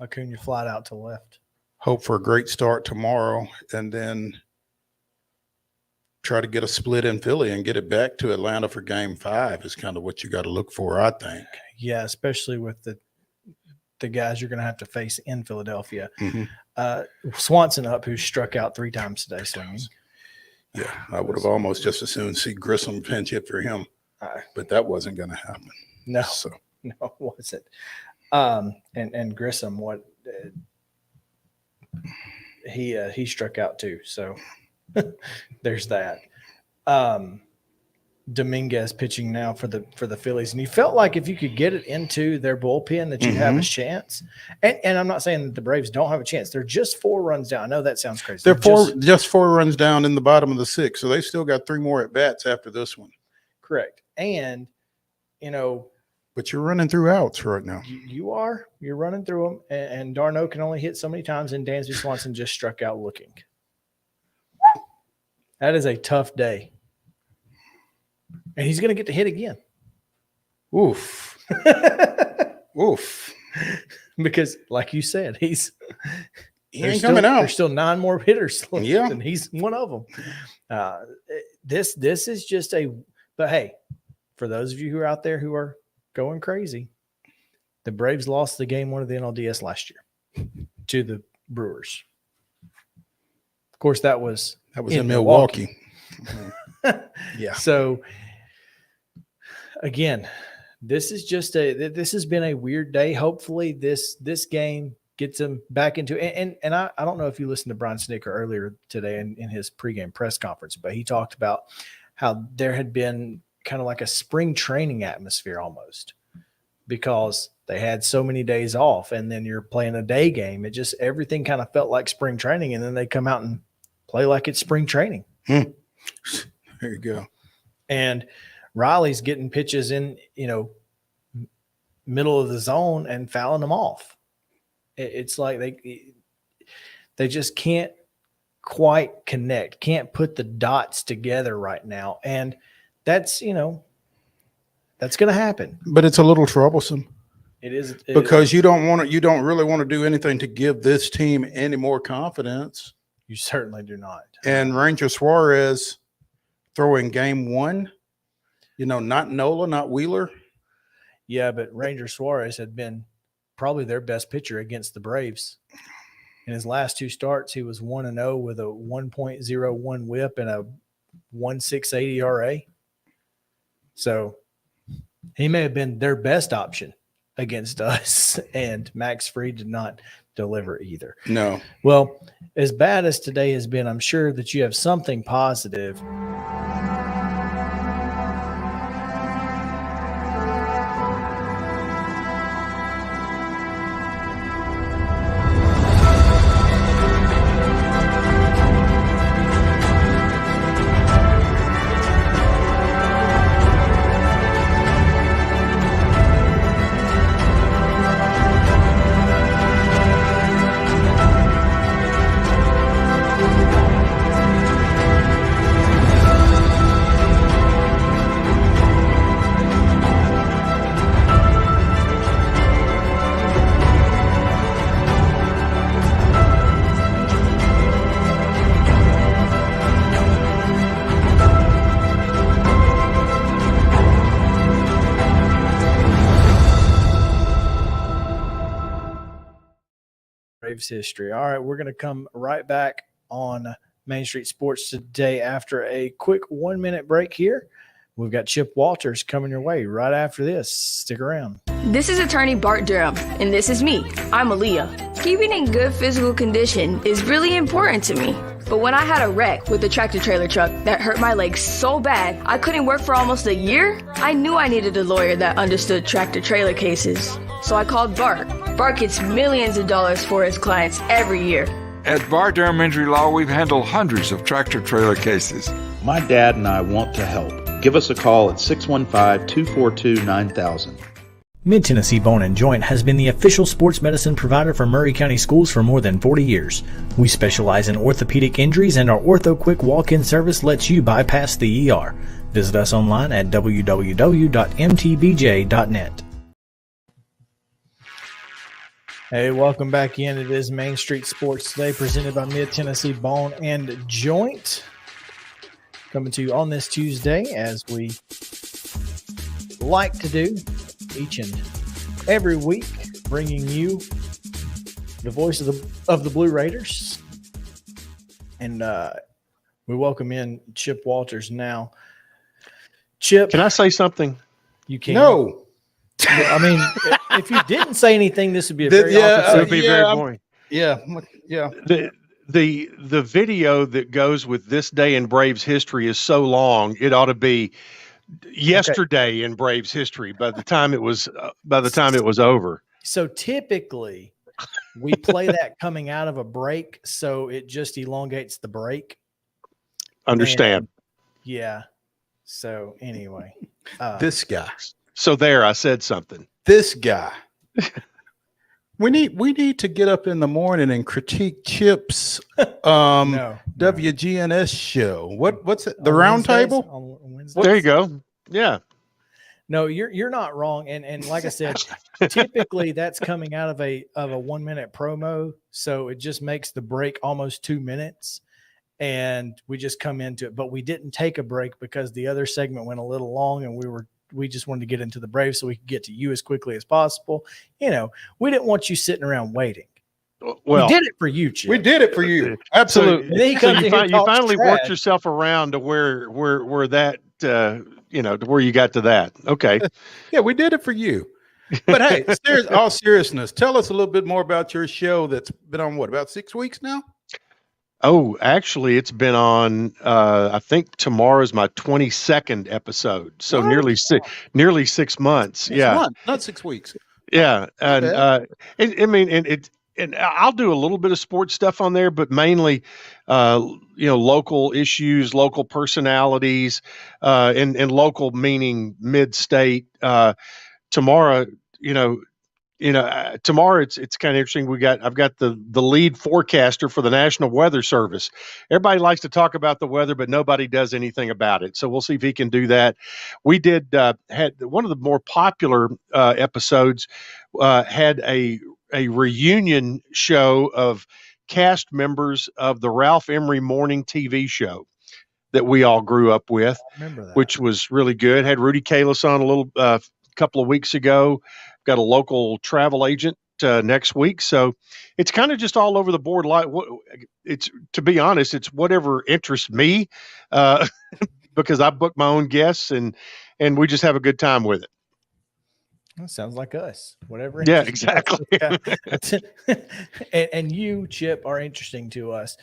B: Acuna flied out to left.
C: Hope for a great start tomorrow, and then try to get a split in Philly and get it back to Atlanta for Game 5 is kind of what you got to look for, I think.
B: Yeah, especially with the guys you're going to have to face in Philadelphia. Swanson up, who struck out 3 times today swinging.
C: Yeah, I would have almost just as soon see Grissom pinch hit for him, but that wasn't going to happen.
B: No, it wasn't. And Grissom, he struck out too, so there's that. Dominguez pitching now for the Phillies, and you felt like if you could get it into their bullpen that you'd have a chance. And I'm not saying that the Braves don't have a chance. They're just 4 runs down. I know that sounds crazy.
C: They're just 4 runs down in the bottom of the 6th, so they still got 3 more at bats after this one.
B: Correct. And
C: but you're running through outs right now.
B: You're running through them, and d'Arnaud can only hit so many times, and Dansby Swanson just struck out looking. That is a tough day. And he's going to get to hit again.
C: Oof. Oof.
B: Because, like you said, he ain't
C: coming out.
B: There's still 9 more hitters left,
C: yeah,
B: and he's one of them. This is just but hey, for those of you who are out there who are going crazy, the Braves lost the Game 1 of the NLDS last year to the Brewers. Of course, that was
C: in Milwaukee.
B: Yeah. So again, this has been a weird day. Hopefully this game gets them back into it. And I don't know if you listened to Brian Snicker earlier today in his pregame press conference, but he talked about how there had been kind of like a spring training atmosphere almost, because they had so many days off, and then you're playing a day game. It just, everything kind of felt like spring training, and then they come out and play like it's spring training.
C: There you go.
B: And Riley's getting pitches in, middle of the zone and fouling them off. It's like they just can't quite connect, can't put the dots together right now. And that's, that's going to happen.
C: But it's a little troublesome.
B: It is.
C: Because you don't really want to do anything to give this team any more confidence.
B: You certainly do not.
C: And Ranger Suarez throwing Game 1, not Nola, not Wheeler.
B: Yeah, but Ranger Suarez had been probably their best pitcher against the Braves. In his last 2 starts, he was 1-0 with a 1.01 whip and a 1.68 ERA. So he may have been their best option against us, and Max Fried did not deliver either.
C: No.
B: Well, as bad as today has been, I'm sure that you have something positive. Braves history. All right, we're going to come right back on Main Street Sports Today after a quick 1-minute break here. We've got Chip Walters coming your way right after this. Stick around.
M: This is attorney Bart Durham, and this is me. I'm Aaliyah. Keeping in good physical condition is really important to me. But when I had a wreck with a tractor-trailer truck that hurt my legs so bad I couldn't work for almost a year, I knew I needed a lawyer that understood tractor-trailer cases. So I called Bart. Bart gets millions of dollars for his clients every year.
N: At Bart Durham Injury Law, we've handled hundreds of tractor-trailer cases.
O: My dad and I want to help. Give us a call at 615-242-9000.
H: Mid-Tennessee Bone & Joint has been the official sports medicine provider for Maury County Schools for more than 40 years. We specialize in orthopedic injuries, and our Ortho Quick walk-in service lets you bypass the ER. Visit us online at www.mtbj.net.
B: Hey, welcome back in. It is Main Street Sports Today, presented by Mid-Tennessee Bone & Joint. Coming to you on this Tuesday, as we like to do each and every week, bringing you the voice of the Blue Raiders. And we welcome in Chip Walters now. Chip,
P: can I say something?
B: You can.
C: No.
B: I mean, if you didn't say anything, this would be a very
P: it would be very boring.
C: Yeah.
P: The video that goes with this day in Braves history is so long, it ought to be yesterday in Braves history by the time it was over.
B: So typically we play that coming out of a break, so it just elongates the break.
P: Understand?
B: And, yeah. So anyway,
C: this guy.
P: So there, I said something.
C: This guy. We need to get up in the morning and critique Chip's WGNS show. What's it? The Round Table?
P: There you go. Yeah.
B: No, you're not wrong. And like I said, typically that's coming out of a 1-minute promo, so it just makes the break almost 2 minutes, and we just come into it. But we didn't take a break because the other segment went a little long, and we just wanted to get into the Braves so we could get to you as quickly as possible. You know, we didn't want you sitting around waiting.
P: Well,
B: we did it for you, Chip.
C: We did it for you. Absolutely.
P: So you finally worked yourself around to where that, to where you got to that. Okay.
C: Yeah, we did it for you. But hey, all seriousness, tell us a little bit more about your show that's been on about 6 weeks now?
P: Oh, actually, it's been on. I think tomorrow's my 22nd episode, so nearly 6 months.
C: Not 6 weeks.
P: Yeah, and and I'll do a little bit of sports stuff on there, but mainly, local issues, local personalities, and local meaning mid-state. Tomorrow, tomorrow it's kind of interesting. I've got the lead forecaster for the National Weather Service. Everybody likes to talk about the weather, but nobody does anything about it. So we'll see if he can do that. We had one of the more popular episodes had a reunion show of cast members of the Ralph Emery morning TV show that we all grew up with, which was really good. Had Rudy Kalis on a little couple of weeks ago. Got a local travel agent next week, so it's kind of just all over the board. It's, to be honest, it's whatever interests me, because I book my own guests and we just have a good time with it.
B: That sounds like us. Whatever.
P: Yeah, exactly.
B: And you, Chip, are interesting to us.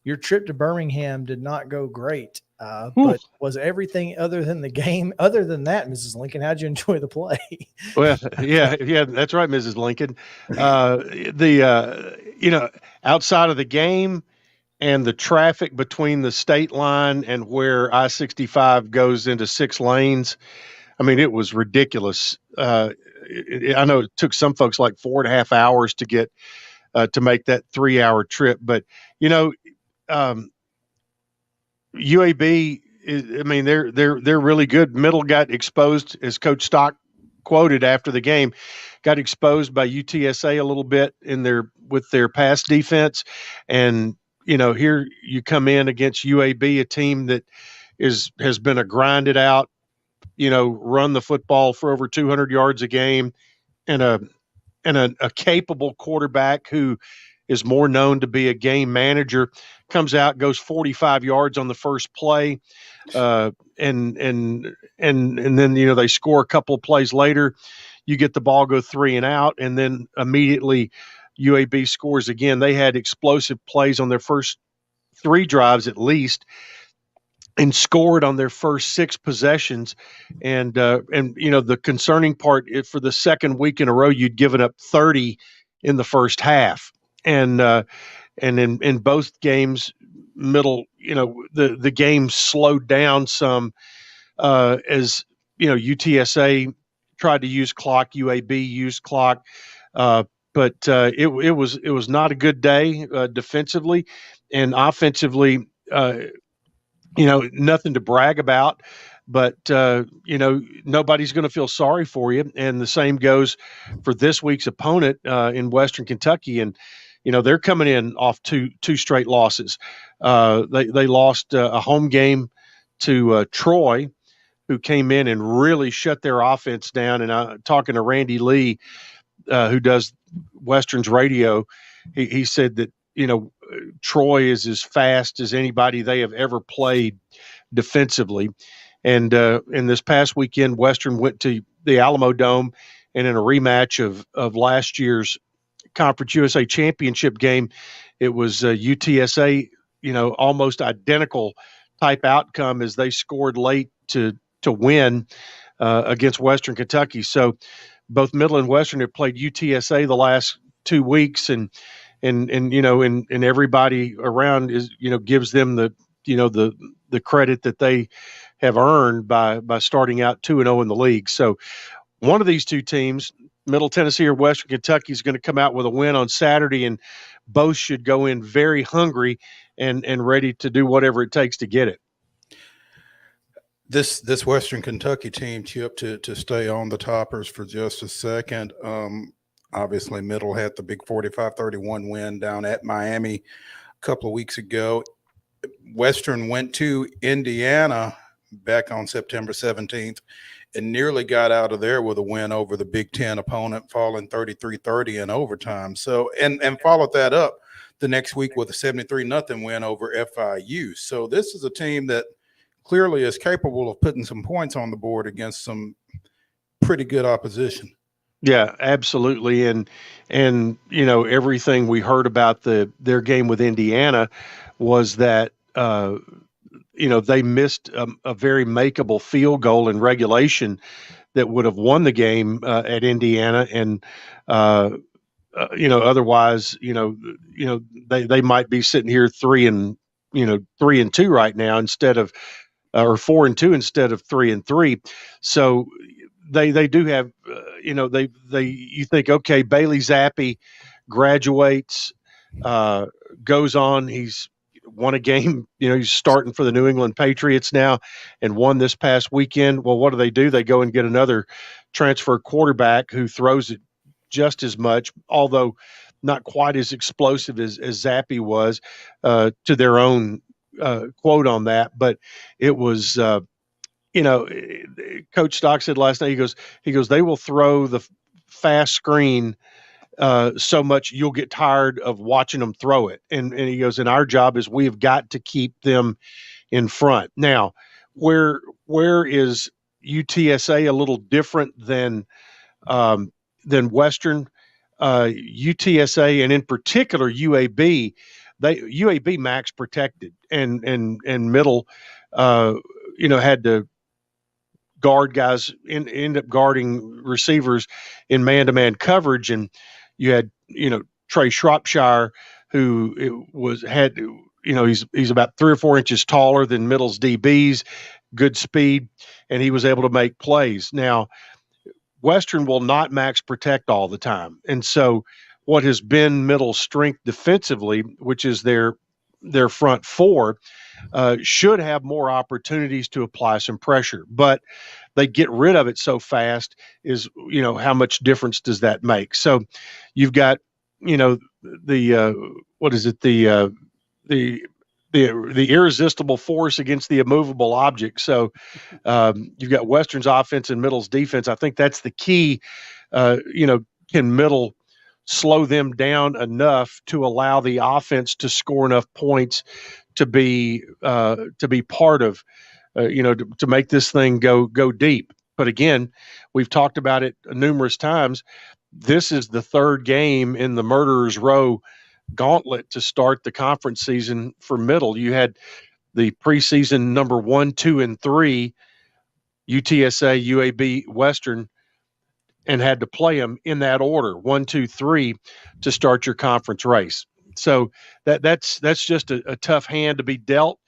B: Your trip to Birmingham did not go great, but was everything other than the game? Other than that, Mrs. Lincoln, how'd you enjoy the play?
P: Well, yeah, that's right, Mrs. Lincoln. Outside of the game and the traffic between the state line and where I-65 goes into 6 lanes, I mean, it was ridiculous. I know it took some folks like 4.5 hours to get to make that 3-hour trip, but UAB they're really good. Middle got exposed, as Coach Stock quoted after the game, got exposed by UTSA a little bit with their pass defense, and here you come in against UAB, a team that has been a grinded out, run the football for over 200 yards a game, and a capable quarterback who is more known to be a game manager, comes out, goes 45 yards on the first play, and then they score a couple of plays later. You get the ball, go 3 and out, and then immediately UAB scores again. They had explosive plays on their first 3 drives at least, and scored on their first 6 possessions. And the concerning part, for the second week in a row, you'd given up 30 in the first half. And in both games, the game slowed down some as UTSA tried to use clock, UAB used clock, but it was not a good day defensively, and offensively. Nothing to brag about, but nobody's going to feel sorry for you. And the same goes for this week's opponent in Western Kentucky. And they're coming in off two straight losses. They lost a home game to Troy, who came in and really shut their offense down. And talking to Randy Lee, who does Western's radio, he said that Troy is as fast as anybody they have ever played defensively. And in this past weekend, Western went to the Alamo Dome, and in a rematch of last year's Conference USA championship game, it was UTSA, almost identical type outcome as they scored late to win against Western Kentucky. So both Middle and Western have played UTSA the last 2 weeks, and everybody around is gives them the credit that they have earned by starting out 2-0 in the league. So one of these two teams, Middle Tennessee or Western Kentucky, is going to come out with a win on Saturday, and both should go in very hungry and ready to do whatever it takes to get it.
C: This Western Kentucky team, Chip, to stay on the toppers for just a second. Obviously, Middle had the big 45-31 win down at Miami a couple of weeks ago. Western went to Indiana back on September 17th and nearly got out of there with a win over the Big Ten opponent, falling 33-30 in overtime. So, and followed that up the next week with a 73-0 win over FIU. So this is a team that clearly is capable of putting some points on the board against some pretty good opposition.
P: Yeah, absolutely. And everything we heard about their game with Indiana was that they missed a very makeable field goal in regulation that would have won the game at Indiana, and otherwise they might be sitting here 3-2 right now instead of or 4-2 instead of 3-3. So they do have you think, okay, Bailey Zappi graduates, goes on, he's won a game, he's starting for the New England Patriots now and won this past weekend. Well, what do? They go and get another transfer quarterback who throws it just as much, although not quite as explosive as Zappi was, to their own quote on that. But it was, Coach Stock said last night, he goes, they will throw the fast screen so much you'll get tired of watching them throw it. And he goes, and our job is we have got to keep them in front. Now, where is UTSA a little different than Western? UTSA, and in particular UAB, UAB max protected, and Middle, had to guard guys, end up guarding receivers in man-to-man coverage, and you had Trey Shropshire, who he's about 3 or 4 inches taller than Middle's DBs, good speed, and he was able to make plays. Now, Western will not max protect all the time, and so what has been Middle's strength defensively, which is their front four, should have more opportunities to apply some pressure, but they get rid of it so fast. Is how much difference does that make? So you've got the irresistible force against the immovable object. So you've got Western's offense and Middle's defense. I think that's the key. Can Middle slow them down enough to allow the offense to score enough points to be part of, to make this thing go deep. But again, we've talked about it numerous times. This is the third game in the Murderers Row gauntlet to start the conference season for Middle. You had the preseason number 1, 2, and 3, UTSA, UAB, Western, and had to play them in that order, 1, 2, 3, to start your conference race. So that's just a tough hand to be dealt.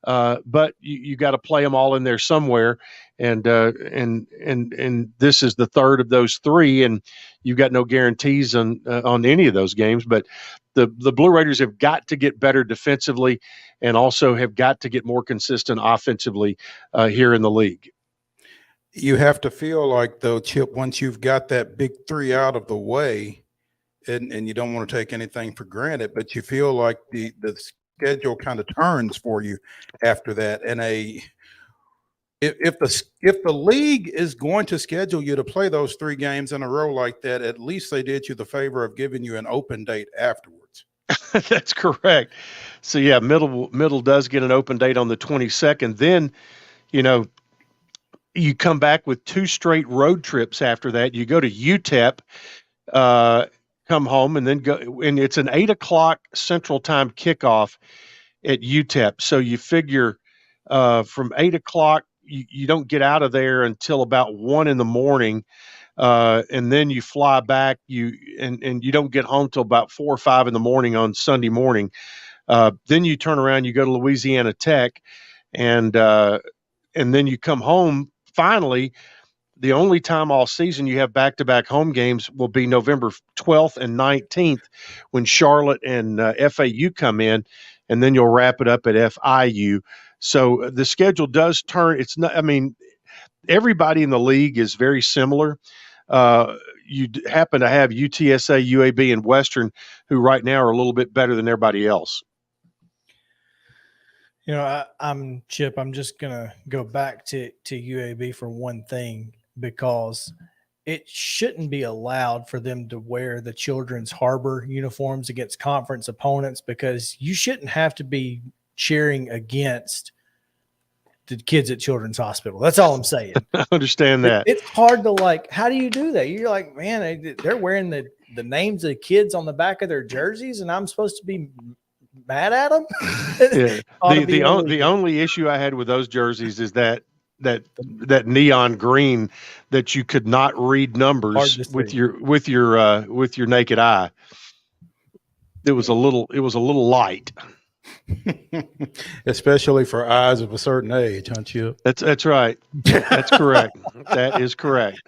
P: But you got to play them all in there somewhere, and this is the third of those 3, and you've got no guarantees on any of those games. But the Blue Raiders have got to get better defensively, and also have got to get more consistent offensively here in the league.
C: You have to feel like, though, Chip, once you've got that big 3 out of the way, and you don't want to take anything for granted, but you feel like the schedule kind of turns for you after that. And if the league is going to schedule you to play those 3 games in a row like that, at least they did you the favor of giving you an open date afterwards.
P: That's correct. So yeah, middle does get an open date on the 22nd. Then, you come back with 2 straight road trips after that. You go to UTEP, come home, and then go, and it's an 8:00 Central Time kickoff at UTEP. So you figure from 8:00, you don't get out of there until about 1 in the morning, and then you fly back. And you don't get home till about 4 or 5 in the morning on Sunday morning. Then you turn around, you go to Louisiana Tech, and then you come home. Finally, the only time all season you have back-to-back home games will be November 12th and 19th when Charlotte and FAU come in, and then you'll wrap it up at FIU. So the schedule does turn. It's not. I mean, everybody in the league is very similar. You happen to have UTSA, UAB, and Western, who right now are a little bit better than everybody else.
B: I'm Chip. I'm just gonna go back to UAB for one thing, because it shouldn't be allowed for them to wear the Children's Harbor uniforms against conference opponents, because you shouldn't have to be cheering against the kids at Children's Hospital. That's all I'm saying.
P: I understand that.
B: It's hard to how do you do that? You're like, man, they're wearing the names of the kids on the back of their jerseys, and I'm supposed to be mad at them.
P: Yeah. The only issue I had with those jerseys is that neon green that you could not read numbers with your naked eye. It was a little light.
C: Especially for eyes of a certain age, huh, Chip?
P: That's right. That's correct. That is correct.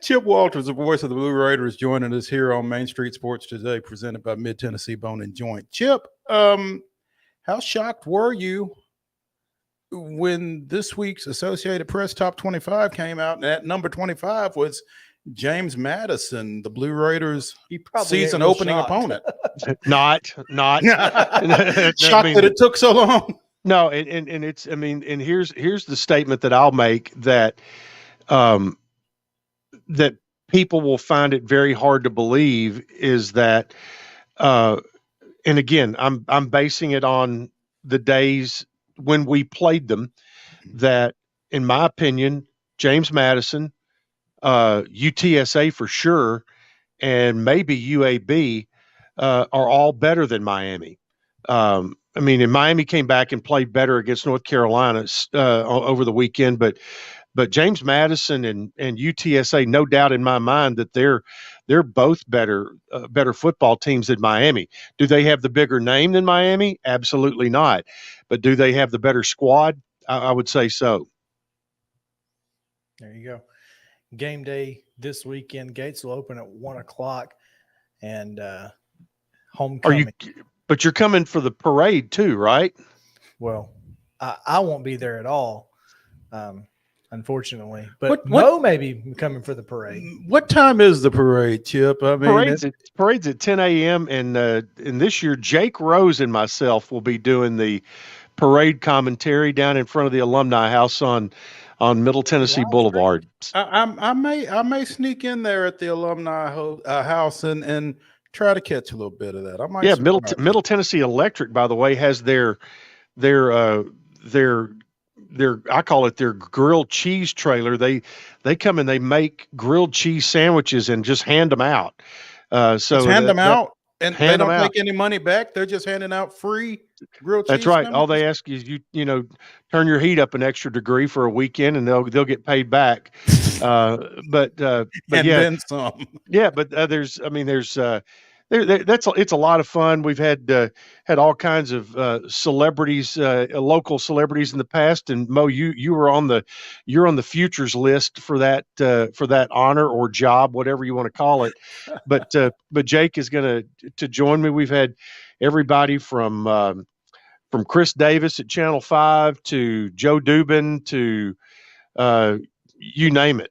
C: Chip Walters, the voice of the Blue Raiders, joining us here on Main Street Sports Today, presented by Mid-Tennessee Bone and Joint. Chip, how shocked were you when this week's Associated Press Top 25 came out, and at number 25 was James Madison, the Blue Raiders' season opening opponent?
P: Not
C: shocked that it took so long.
P: No, and it's, and here's the statement that I'll make, that that people will find it very hard to believe, is that and again, I'm basing it on the days when we played them, that in my opinion, James Madison, UTSA for sure, and maybe UAB are all better than Miami. And Miami came back and played better against North Carolina over the weekend, but James Madison and UTSA, no doubt in my mind that they're both better football teams than Miami. Do they have the bigger name than Miami? Absolutely not. But do they have the better squad? I would say so.
B: There you go. Game day this weekend. Gates will open at 1:00, and homecoming.
P: But you're coming for the parade too, right?
B: Well, I won't be there at all, unfortunately. But Mo may be coming for the parade.
C: What time is the parade, Chip?
P: Parade's at 10 a.m. And this year, Jake Rose and myself will be doing the parade commentary down in front of the Alumni House on Middle Tennessee Boulevard.
C: I may sneak in there at the Alumni House and try to catch a little bit of that. I might.
P: Yeah, Middle Tennessee Electric, by the way, has their I call it their grilled cheese trailer. They come and they make grilled cheese sandwiches and just hand them out. So
C: hand them out, and
P: hand
C: they don't
P: them out.
C: take any money back. They're just handing out free grilled cheese.
P: That's right.
C: sandwiches?
P: All they ask is you know, turn your heat up an extra degree for a weekend, and they'll get paid back. But
C: and
P: yeah,
C: then some.
P: yeah. But there's it's a lot of fun. We've had all kinds of celebrities, local celebrities in the past. And Mo, you're on the futures list for that honor or job, whatever you want to call it. But Jake is going to join me. We've had everybody from Chris Davis at Channel 5 to Joe Dubin to you name it.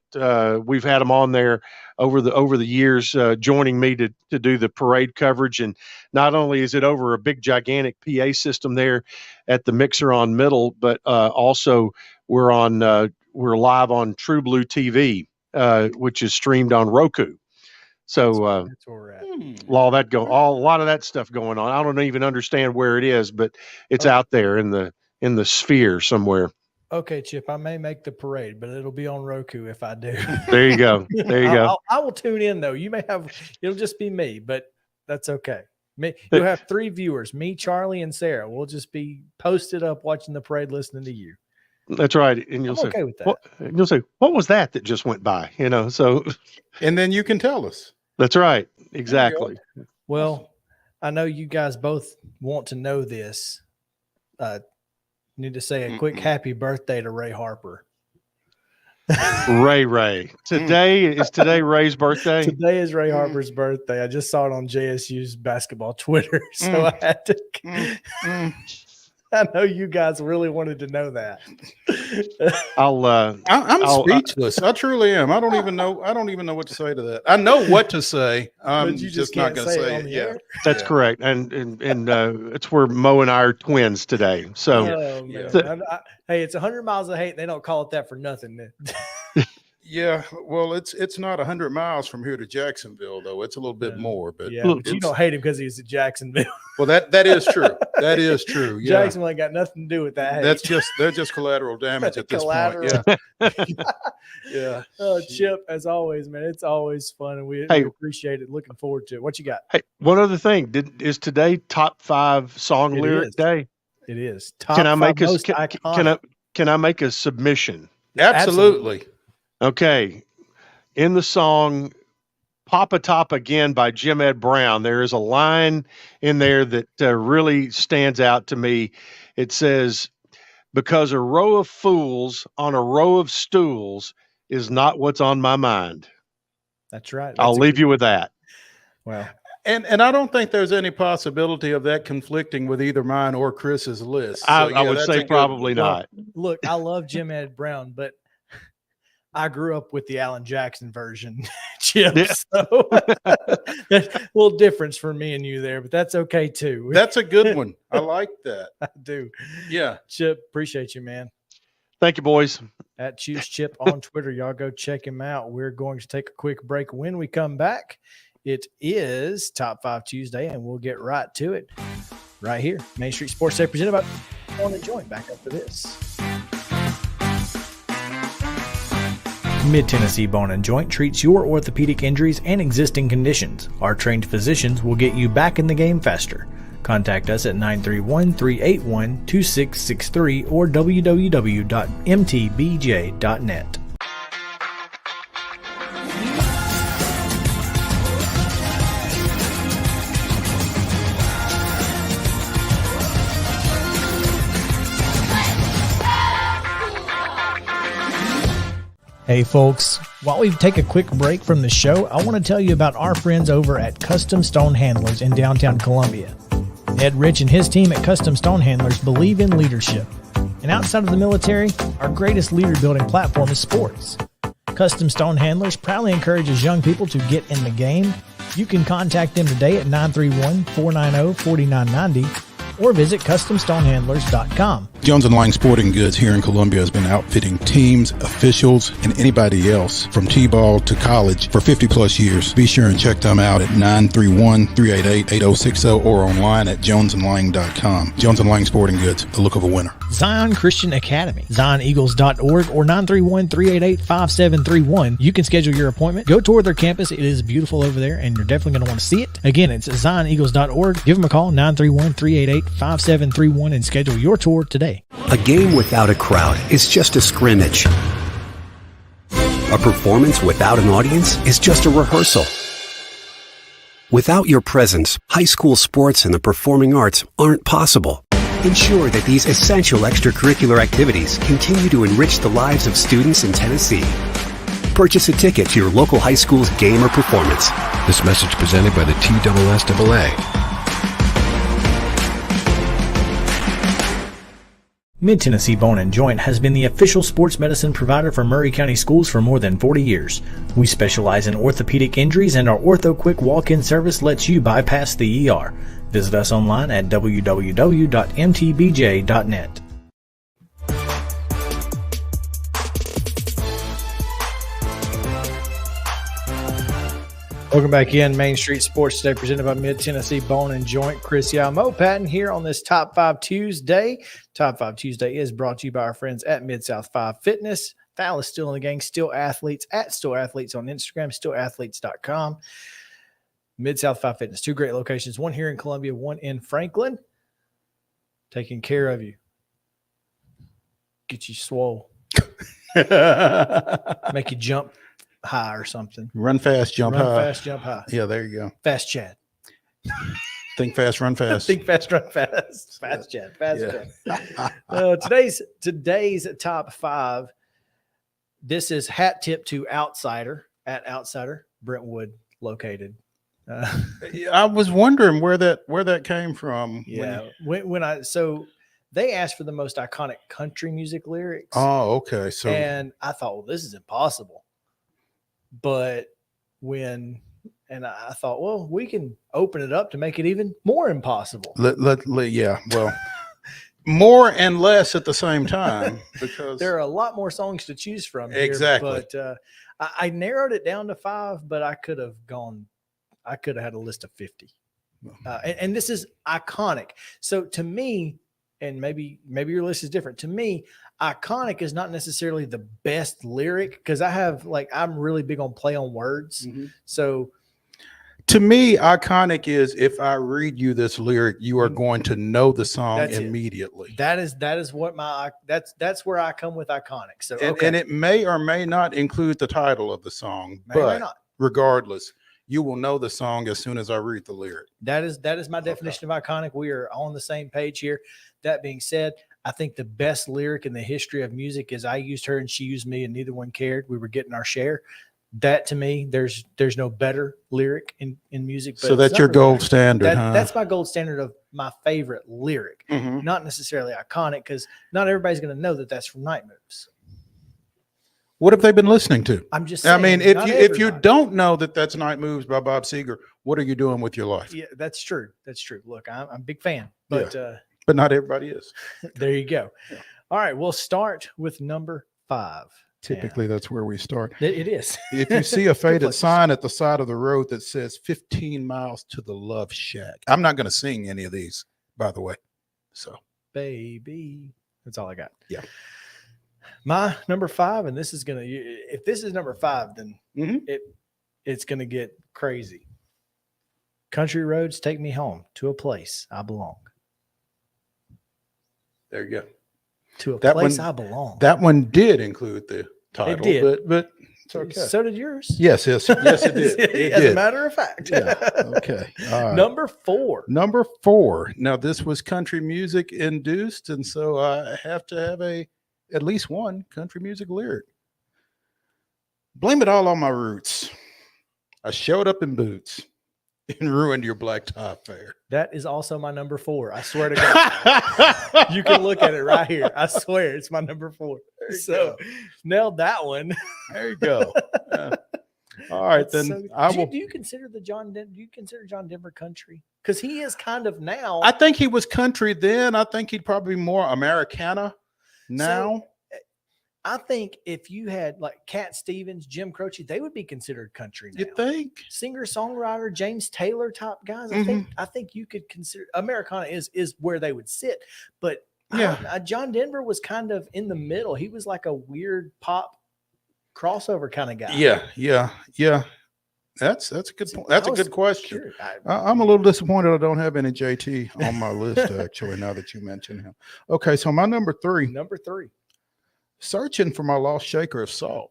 P: We've had them on there over the years, joining me to do the parade coverage. And not only is it over a big gigantic PA system there at the Mixer on Middle, but also we're live on True Blue TV, which is streamed on Roku. So
B: that's where we're at.
P: a lot of that stuff going on. I don't even understand where it is, but it's out there in the sphere somewhere.
B: Okay, Chip, I may make the parade, but it'll be on Roku if I do.
P: There you go. There you go.
B: I will tune in, though. It'll just be me, but that's okay. You'll have 3 viewers, me, Charlie, and Sarah. We'll just be posted up watching the parade, listening to you.
P: That's right. And you'll say,
B: okay with that.
P: You'll say, what was that just went by? You know, so.
C: And then you can tell us.
P: That's right. Exactly.
B: Well, I know you guys both want to know this. Need to say a quick happy birthday to Ray Harper.
P: Ray. Today is Ray's birthday?
B: Today is Ray Harper's birthday. I just saw it on JSU's basketball Twitter, so I had to. I know you guys really wanted to know that.
C: I'm speechless. I truly am. I don't even know what to say to that. I know what to say. I'm just not going to say it. Yeah,
P: that's correct. And it's where Mo and I are twins today. So,
B: hey, it's 100 miles of hate. They don't call it that for nothing.
C: Yeah, well, it's not 100 miles from here to Jacksonville, though. It's a little bit more, but
B: but you don't hate him because he's at Jacksonville.
C: Well, that is true. That is true. Yeah.
B: Jacksonville ain't got nothing to do with that.
C: They're just collateral damage at this point. Yeah. Yeah.
B: Oh, Chip, as always, man, it's always fun, and we appreciate it. Looking forward to it. What you got?
P: Hey, one other thing. Is today top 5 song lyric day?
B: It is.
P: Can I make a submission?
C: Absolutely.
P: Okay, in the song Papa Top Again by Jim Ed Brown, there is a line in there that really stands out to me. It says, because a row of fools on a row of stools is not what's on my mind.
B: That's right.
P: I'll leave you with that.
B: Wow.
C: And I don't think there's any possibility of that conflicting with either mine or Chris's list. So,
P: I would say probably not.
B: Look, I love Jim Ed Brown, but I grew up with the Alan Jackson version, Chip. Yeah. So there's a little difference for me and you there, but that's okay too.
C: That's a good one. I like that.
B: I do.
C: Yeah.
B: Chip, appreciate you, man.
P: Thank you, boys.
B: At Choose Chip on Twitter. Y'all go check him out. We're going to take a quick break. When we come back, it is Top 5 Tuesday, and we'll get right to it right here. Main Street Sports Day presented by Bone and Joint. Back up to this. Mid-Tennessee Bone & Joint treats your orthopedic injuries and existing conditions. Our trained physicians will get you back in the game faster. Contact us at 931-381-2663 or www.mtbj.net. Hey folks, while we take a quick break from the show, I want to tell you about our friends over at Custom Stone Handlers in downtown Columbia. Ed Rich and his team at Custom Stone Handlers believe in leadership. And outside of the military, our greatest leader building platform is sports. Custom Stone Handlers proudly encourages young people to get in the game. You can contact them today at 931-490-4990 or visit CustomStonehandlers.com.
C: Jones & Lang Sporting Goods here in Columbia has been outfitting teams, officials, and anybody else from T-ball to college for 50-plus years. Be sure and check them out at 931-388-8060 or online at jonesandlang.com. Jones & Lang Sporting Goods, the look of a winner.
H: Zion Christian Academy, zioneagles.org or 931-388-5731. You can schedule your appointment. Go tour their campus. It is beautiful over there, and you're definitely going to want to see it. Again, it's zioneagles.org. Give them a call, 931-388-5731, and schedule your tour today.
Q: A game without a crowd is just a scrimmage. A performance without an audience is just a rehearsal. Without your presence, high school sports and the performing arts aren't possible. Ensure that these essential extracurricular activities continue to enrich the lives of students in Tennessee. Purchase a ticket to your local high school's game or performance.
R: This message presented by the TSSAA.
H: Mid-Tennessee Bone & Joint has been the official sports medicine provider for Maury County Schools for more than 40 years. We specialize in orthopedic injuries, and our Ortho Quick walk-in service lets you bypass the ER. Visit us online at www.mtbj.net.
B: Welcome back in. Main Street Sports Today, presented by Mid-Tennessee Bone & Joint. Chris Yao, Mo Patton here on this Top 5 Tuesday. Top 5 Tuesday is brought to you by our friends at Mid-South 5 Fitness. Thal is still in the gang, Still Athletes, at Still Athletes on Instagram, stillathletes.com. Mid-South 5 Fitness, two great locations, one here in Columbia, one in Franklin. Taking care of you. Get you swole. Make you jump high or something.
C: Run fast, jump high.
B: Run fast, jump high.
C: Yeah, there you go.
B: Fast Chad.
C: Think fast, run fast.
B: Think fast, run fast. Fast Chad. Fast Chad. Today's top 5. This is hat tip to Outsider, at Outsider, Brentwood located.
C: I was wondering where that came from.
B: Yeah. So they asked for the most iconic country music lyrics.
C: Oh, okay. So
B: and I thought, well, this is impossible. But I thought, well, we can open it up to make it even more impossible.
C: Yeah. Well, more and less at the same time, because
B: there are a lot more songs to choose from here.
C: Exactly.
B: But I narrowed it down to 5, but I could have had a list of 50. And this is iconic. So to me, and maybe your list is different. To me, iconic is not necessarily the best lyric, because I'm really big on play on words.
C: Mm-hmm.
B: So
C: to me, iconic is if I read you this lyric, you are going to know the song immediately.
B: That is what that's where I come with iconic. So
C: and it may or may not include the title of the song, but regardless, you will know the song as soon as I read the lyric.
B: That is my definition of iconic. We are on the same page here. That being said, I think the best lyric in the history of music is I used her and she used me and neither one cared. We were getting our share. That to me, there's no better lyric in music. But
C: so that's your gold standard.
B: That's my gold standard of my favorite lyric.
C: Mm-hmm.
B: Not necessarily iconic, because not everybody's going to know that that's from Night Moves.
C: What have they been listening to?
B: I'm just saying,
C: I mean, if you don't know that that's Night Moves by Bob Seger, what are you doing with your life?
B: Yeah, that's true. That's true. Look, I'm a big fan, but
C: not everybody is.
B: There you go. Yeah. All right, we'll start with number 5.
C: Typically, that's where we start.
B: It is.
C: If you see a faded sign at the side of the road that says 15 miles to the Love Shack, I'm not going to sing any of these, by the way. So,
B: baby, that's all I got.
C: Yeah.
B: My number 5, and this is going to, if this is number 5, then it's going to get crazy. Country Roads Take Me Home to a Place I Belong.
C: There you go.
B: To a place I belong.
C: That one did include the title.
B: It did.
C: But it's okay.
B: So did yours.
C: Yes, it did.
B: As a matter of fact.
C: Yeah. Okay. All right.
B: Number 4.
C: Number 4. Now, this was country music induced, and so I have to have at least one country music lyric. Blame it all on my roots. I showed up in boots and ruined your black tie affair.
B: That is also my number 4. I swear to God. You can look at it right here. I swear it's my number 4. So nailed that one.
C: There you go. All right,
B: That's
C: then
B: so-
C: I
B: do,
C: will.
B: do you consider do you consider John Denver country? Because he is kind of now.
C: I think he was country then. I think he'd probably be more Americana now.
B: I think if you had like Cat Stevens, Jim Croce, they would be considered country now.
C: You think?
B: Singer songwriter, James Taylor type guys.
C: Mm-hmm.
B: I think you could consider Americana is where they would sit. But
C: Yeah.
B: John Denver was kind of in the middle. He was like a weird pop crossover kind of guy.
C: Yeah. That's a good point. That's a good question.
B: Curious.
C: I'm a little disappointed I don't have any JT on my list, actually, now that you mention him. Okay, so my number 3.
B: Number 3.
C: Searching for my lost shaker of salt.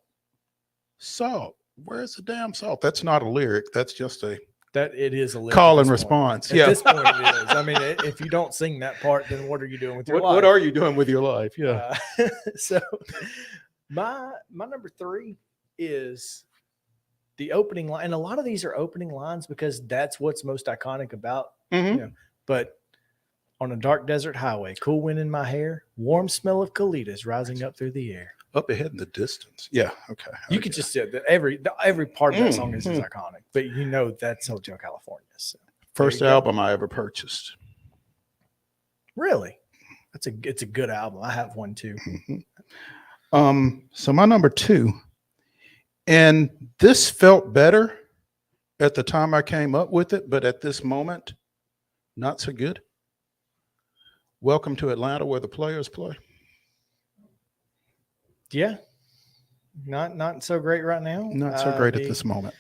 C: Salt. Where's the damn salt? That's not a lyric. That's just a
B: It is a lyric
C: call
B: at
C: and
B: this point.
C: response.
B: At
C: Yeah.
B: this point, it is. I mean, if you don't sing that part, then what are you doing with your life?
C: What are you doing with your life? Yeah.
B: So my number 3 is the opening line, and a lot of these are opening lines because that's what's most iconic about. But on a dark desert highway, cool wind in my hair, warm smell of colitas rising up through the air.
C: Up ahead in the distance. Yeah. Okay.
B: You could just say that every part of that song is iconic, but you know that's Hotel California. So
C: First album I ever purchased.
B: really, it's a good album. I have one too.
C: So my number 2, and this felt better at the time I came up with it, but at this moment, not so good. Welcome to Atlanta, where the players play.
B: Yeah, not so great right now.
C: Not so great at this moment.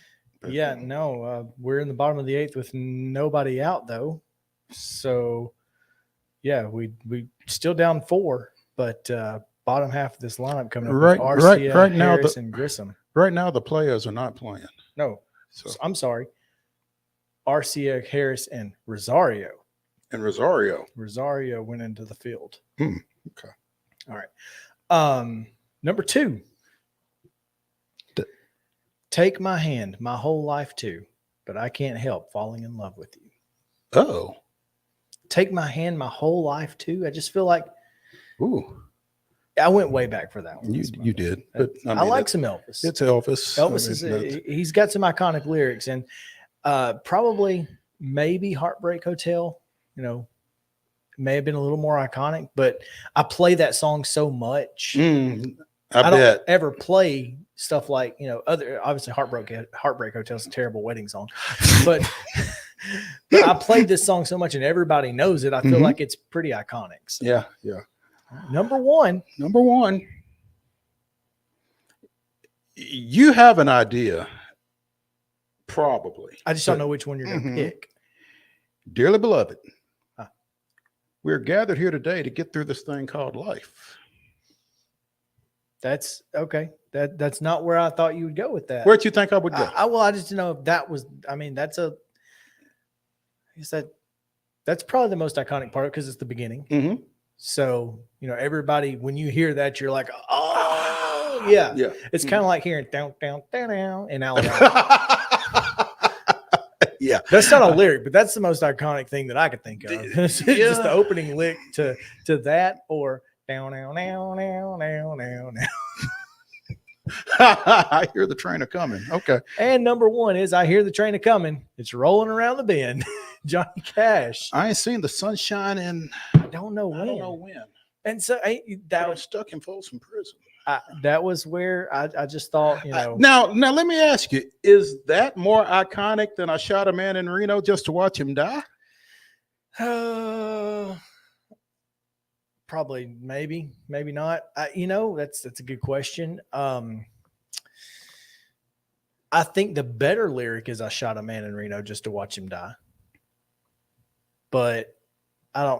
B: We're in the bottom of the 8th with nobody out though. So yeah, we still down 4, but bottom half of this lineup coming up with Arcia,
C: right now
B: Harris, and Grissom.
C: Right now the players are not playing.
B: No, I'm sorry. Arcia, Harris, and Rosario. Rosario went into the field.
C: Okay.
B: All right. Number 2. Take my hand, my whole life too, but I can't help falling in love with you.
C: Oh.
B: Take my hand, my whole life too. I just feel like,
C: ooh,
B: I went way back for that one.
C: You did, but
B: I like some Elvis.
C: It's Elvis.
B: Elvis he's got some iconic lyrics, and probably maybe Heartbreak Hotel, may have been a little more iconic, but I play that song so much.
C: I
B: don't
C: bet.
B: ever play stuff like, other, obviously Heartbreak Hotel is a terrible wedding song, but I played this song so much and everybody knows it. I feel like it's pretty iconic. So.
C: Yeah.
B: Number one.
C: You have an idea, probably.
B: I just don't know which one you're going to pick.
C: Dearly beloved, we're gathered here today to get through this thing called life.
B: That's okay. That's not where I thought you would go with that.
C: Where'd you think I would go?
B: I just didn't know if that was, that's probably the most iconic part because it's the beginning. So, everybody, when you hear that, you're like, oh, yeah. It's kind of like hearing down, down, down, down in Alabama.
C: Yeah.
B: That's not a lyric, but that's the most iconic thing that I could think of. It's just the opening lick to that, or down, now, now, now, now, now, now.
C: I hear the train a coming. Okay.
B: And number 1 is I hear the train a coming. It's rolling around the bend. Johnny Cash.
C: I ain't seen the sunshine in
B: I don't know when. And so that was
C: stuck in Folsom Prison.
B: That was where I just thought,
C: Now let me ask you: is that more iconic than I shot a man in Reno just to watch him die?
B: Probably, maybe not. That's a good question. I think the better lyric is I shot a man in Reno just to watch him die. But I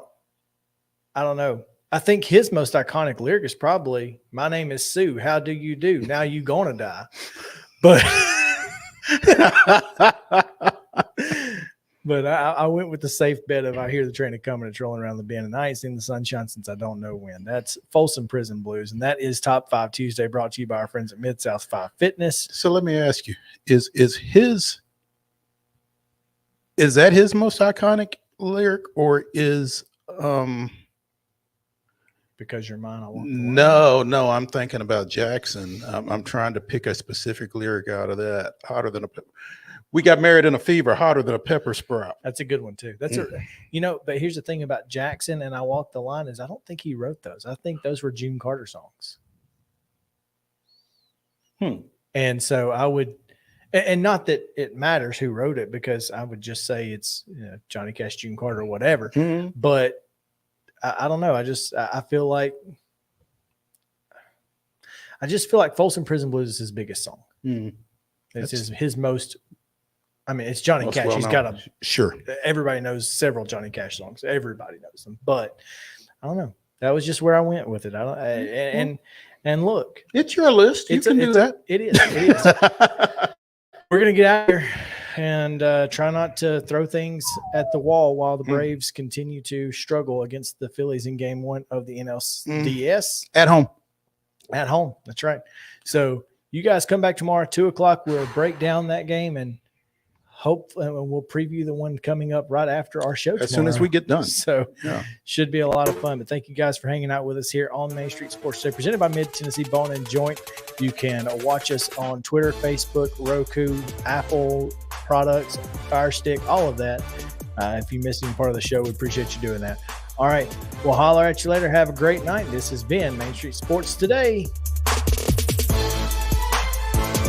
B: don't know. I think his most iconic lyric is probably "My name is Sue. How do you do? Now you gonna die." But but I went with the safe bet of I hear the train coming, it's rolling around the bend, and I ain't seen the sunshine since I don't know when. That's Folsom Prison Blues, and that is Top 5 Tuesday, brought to you by our friends at Mid-South 5 Fitness.
C: So let me ask you: is that his most iconic lyric, or is
B: because you're mine, I want.
C: No, I'm thinking about Jackson. I'm trying to pick a specific lyric out of that. Hotter than a pepper. We got married in a fever, hotter than a pepper sprout.
B: That's a good one too. That's but here's the thing about Jackson and I Walk the Line is I don't think he wrote those. I think those were June Carter songs. And so I would, and not that it matters who wrote it, because I would just say it's Johnny Cash, June Carter, whatever. But I don't know. I feel like Folsom Prison Blues is his biggest song. It's his most. I mean, it's Johnny Cash. He's got everybody knows several Johnny Cash songs. Everybody knows them. But I don't know. That was just where I went with it. And look,
C: it's your list. You can do that.
B: It is. We're gonna get out here and try not to throw things at the wall while the Braves continue to struggle against the Phillies in Game 1 of the NLDS
C: at home.
B: At home, that's right. So you guys come back tomorrow, 2:00. We'll break down that game and we'll preview the one coming up right after our show
C: as soon as we get done.
B: So should be a lot of fun. But thank you guys for hanging out with us here on Main Street Sports Today, presented by Mid Tennessee Bone and Joint. You can watch us on Twitter, Facebook, Roku, Apple products, Fire Stick, all of that. If you missed any part of the show, we appreciate you doing that. All right, we'll holler at you later. Have a great night. This has been Main Street Sports Today.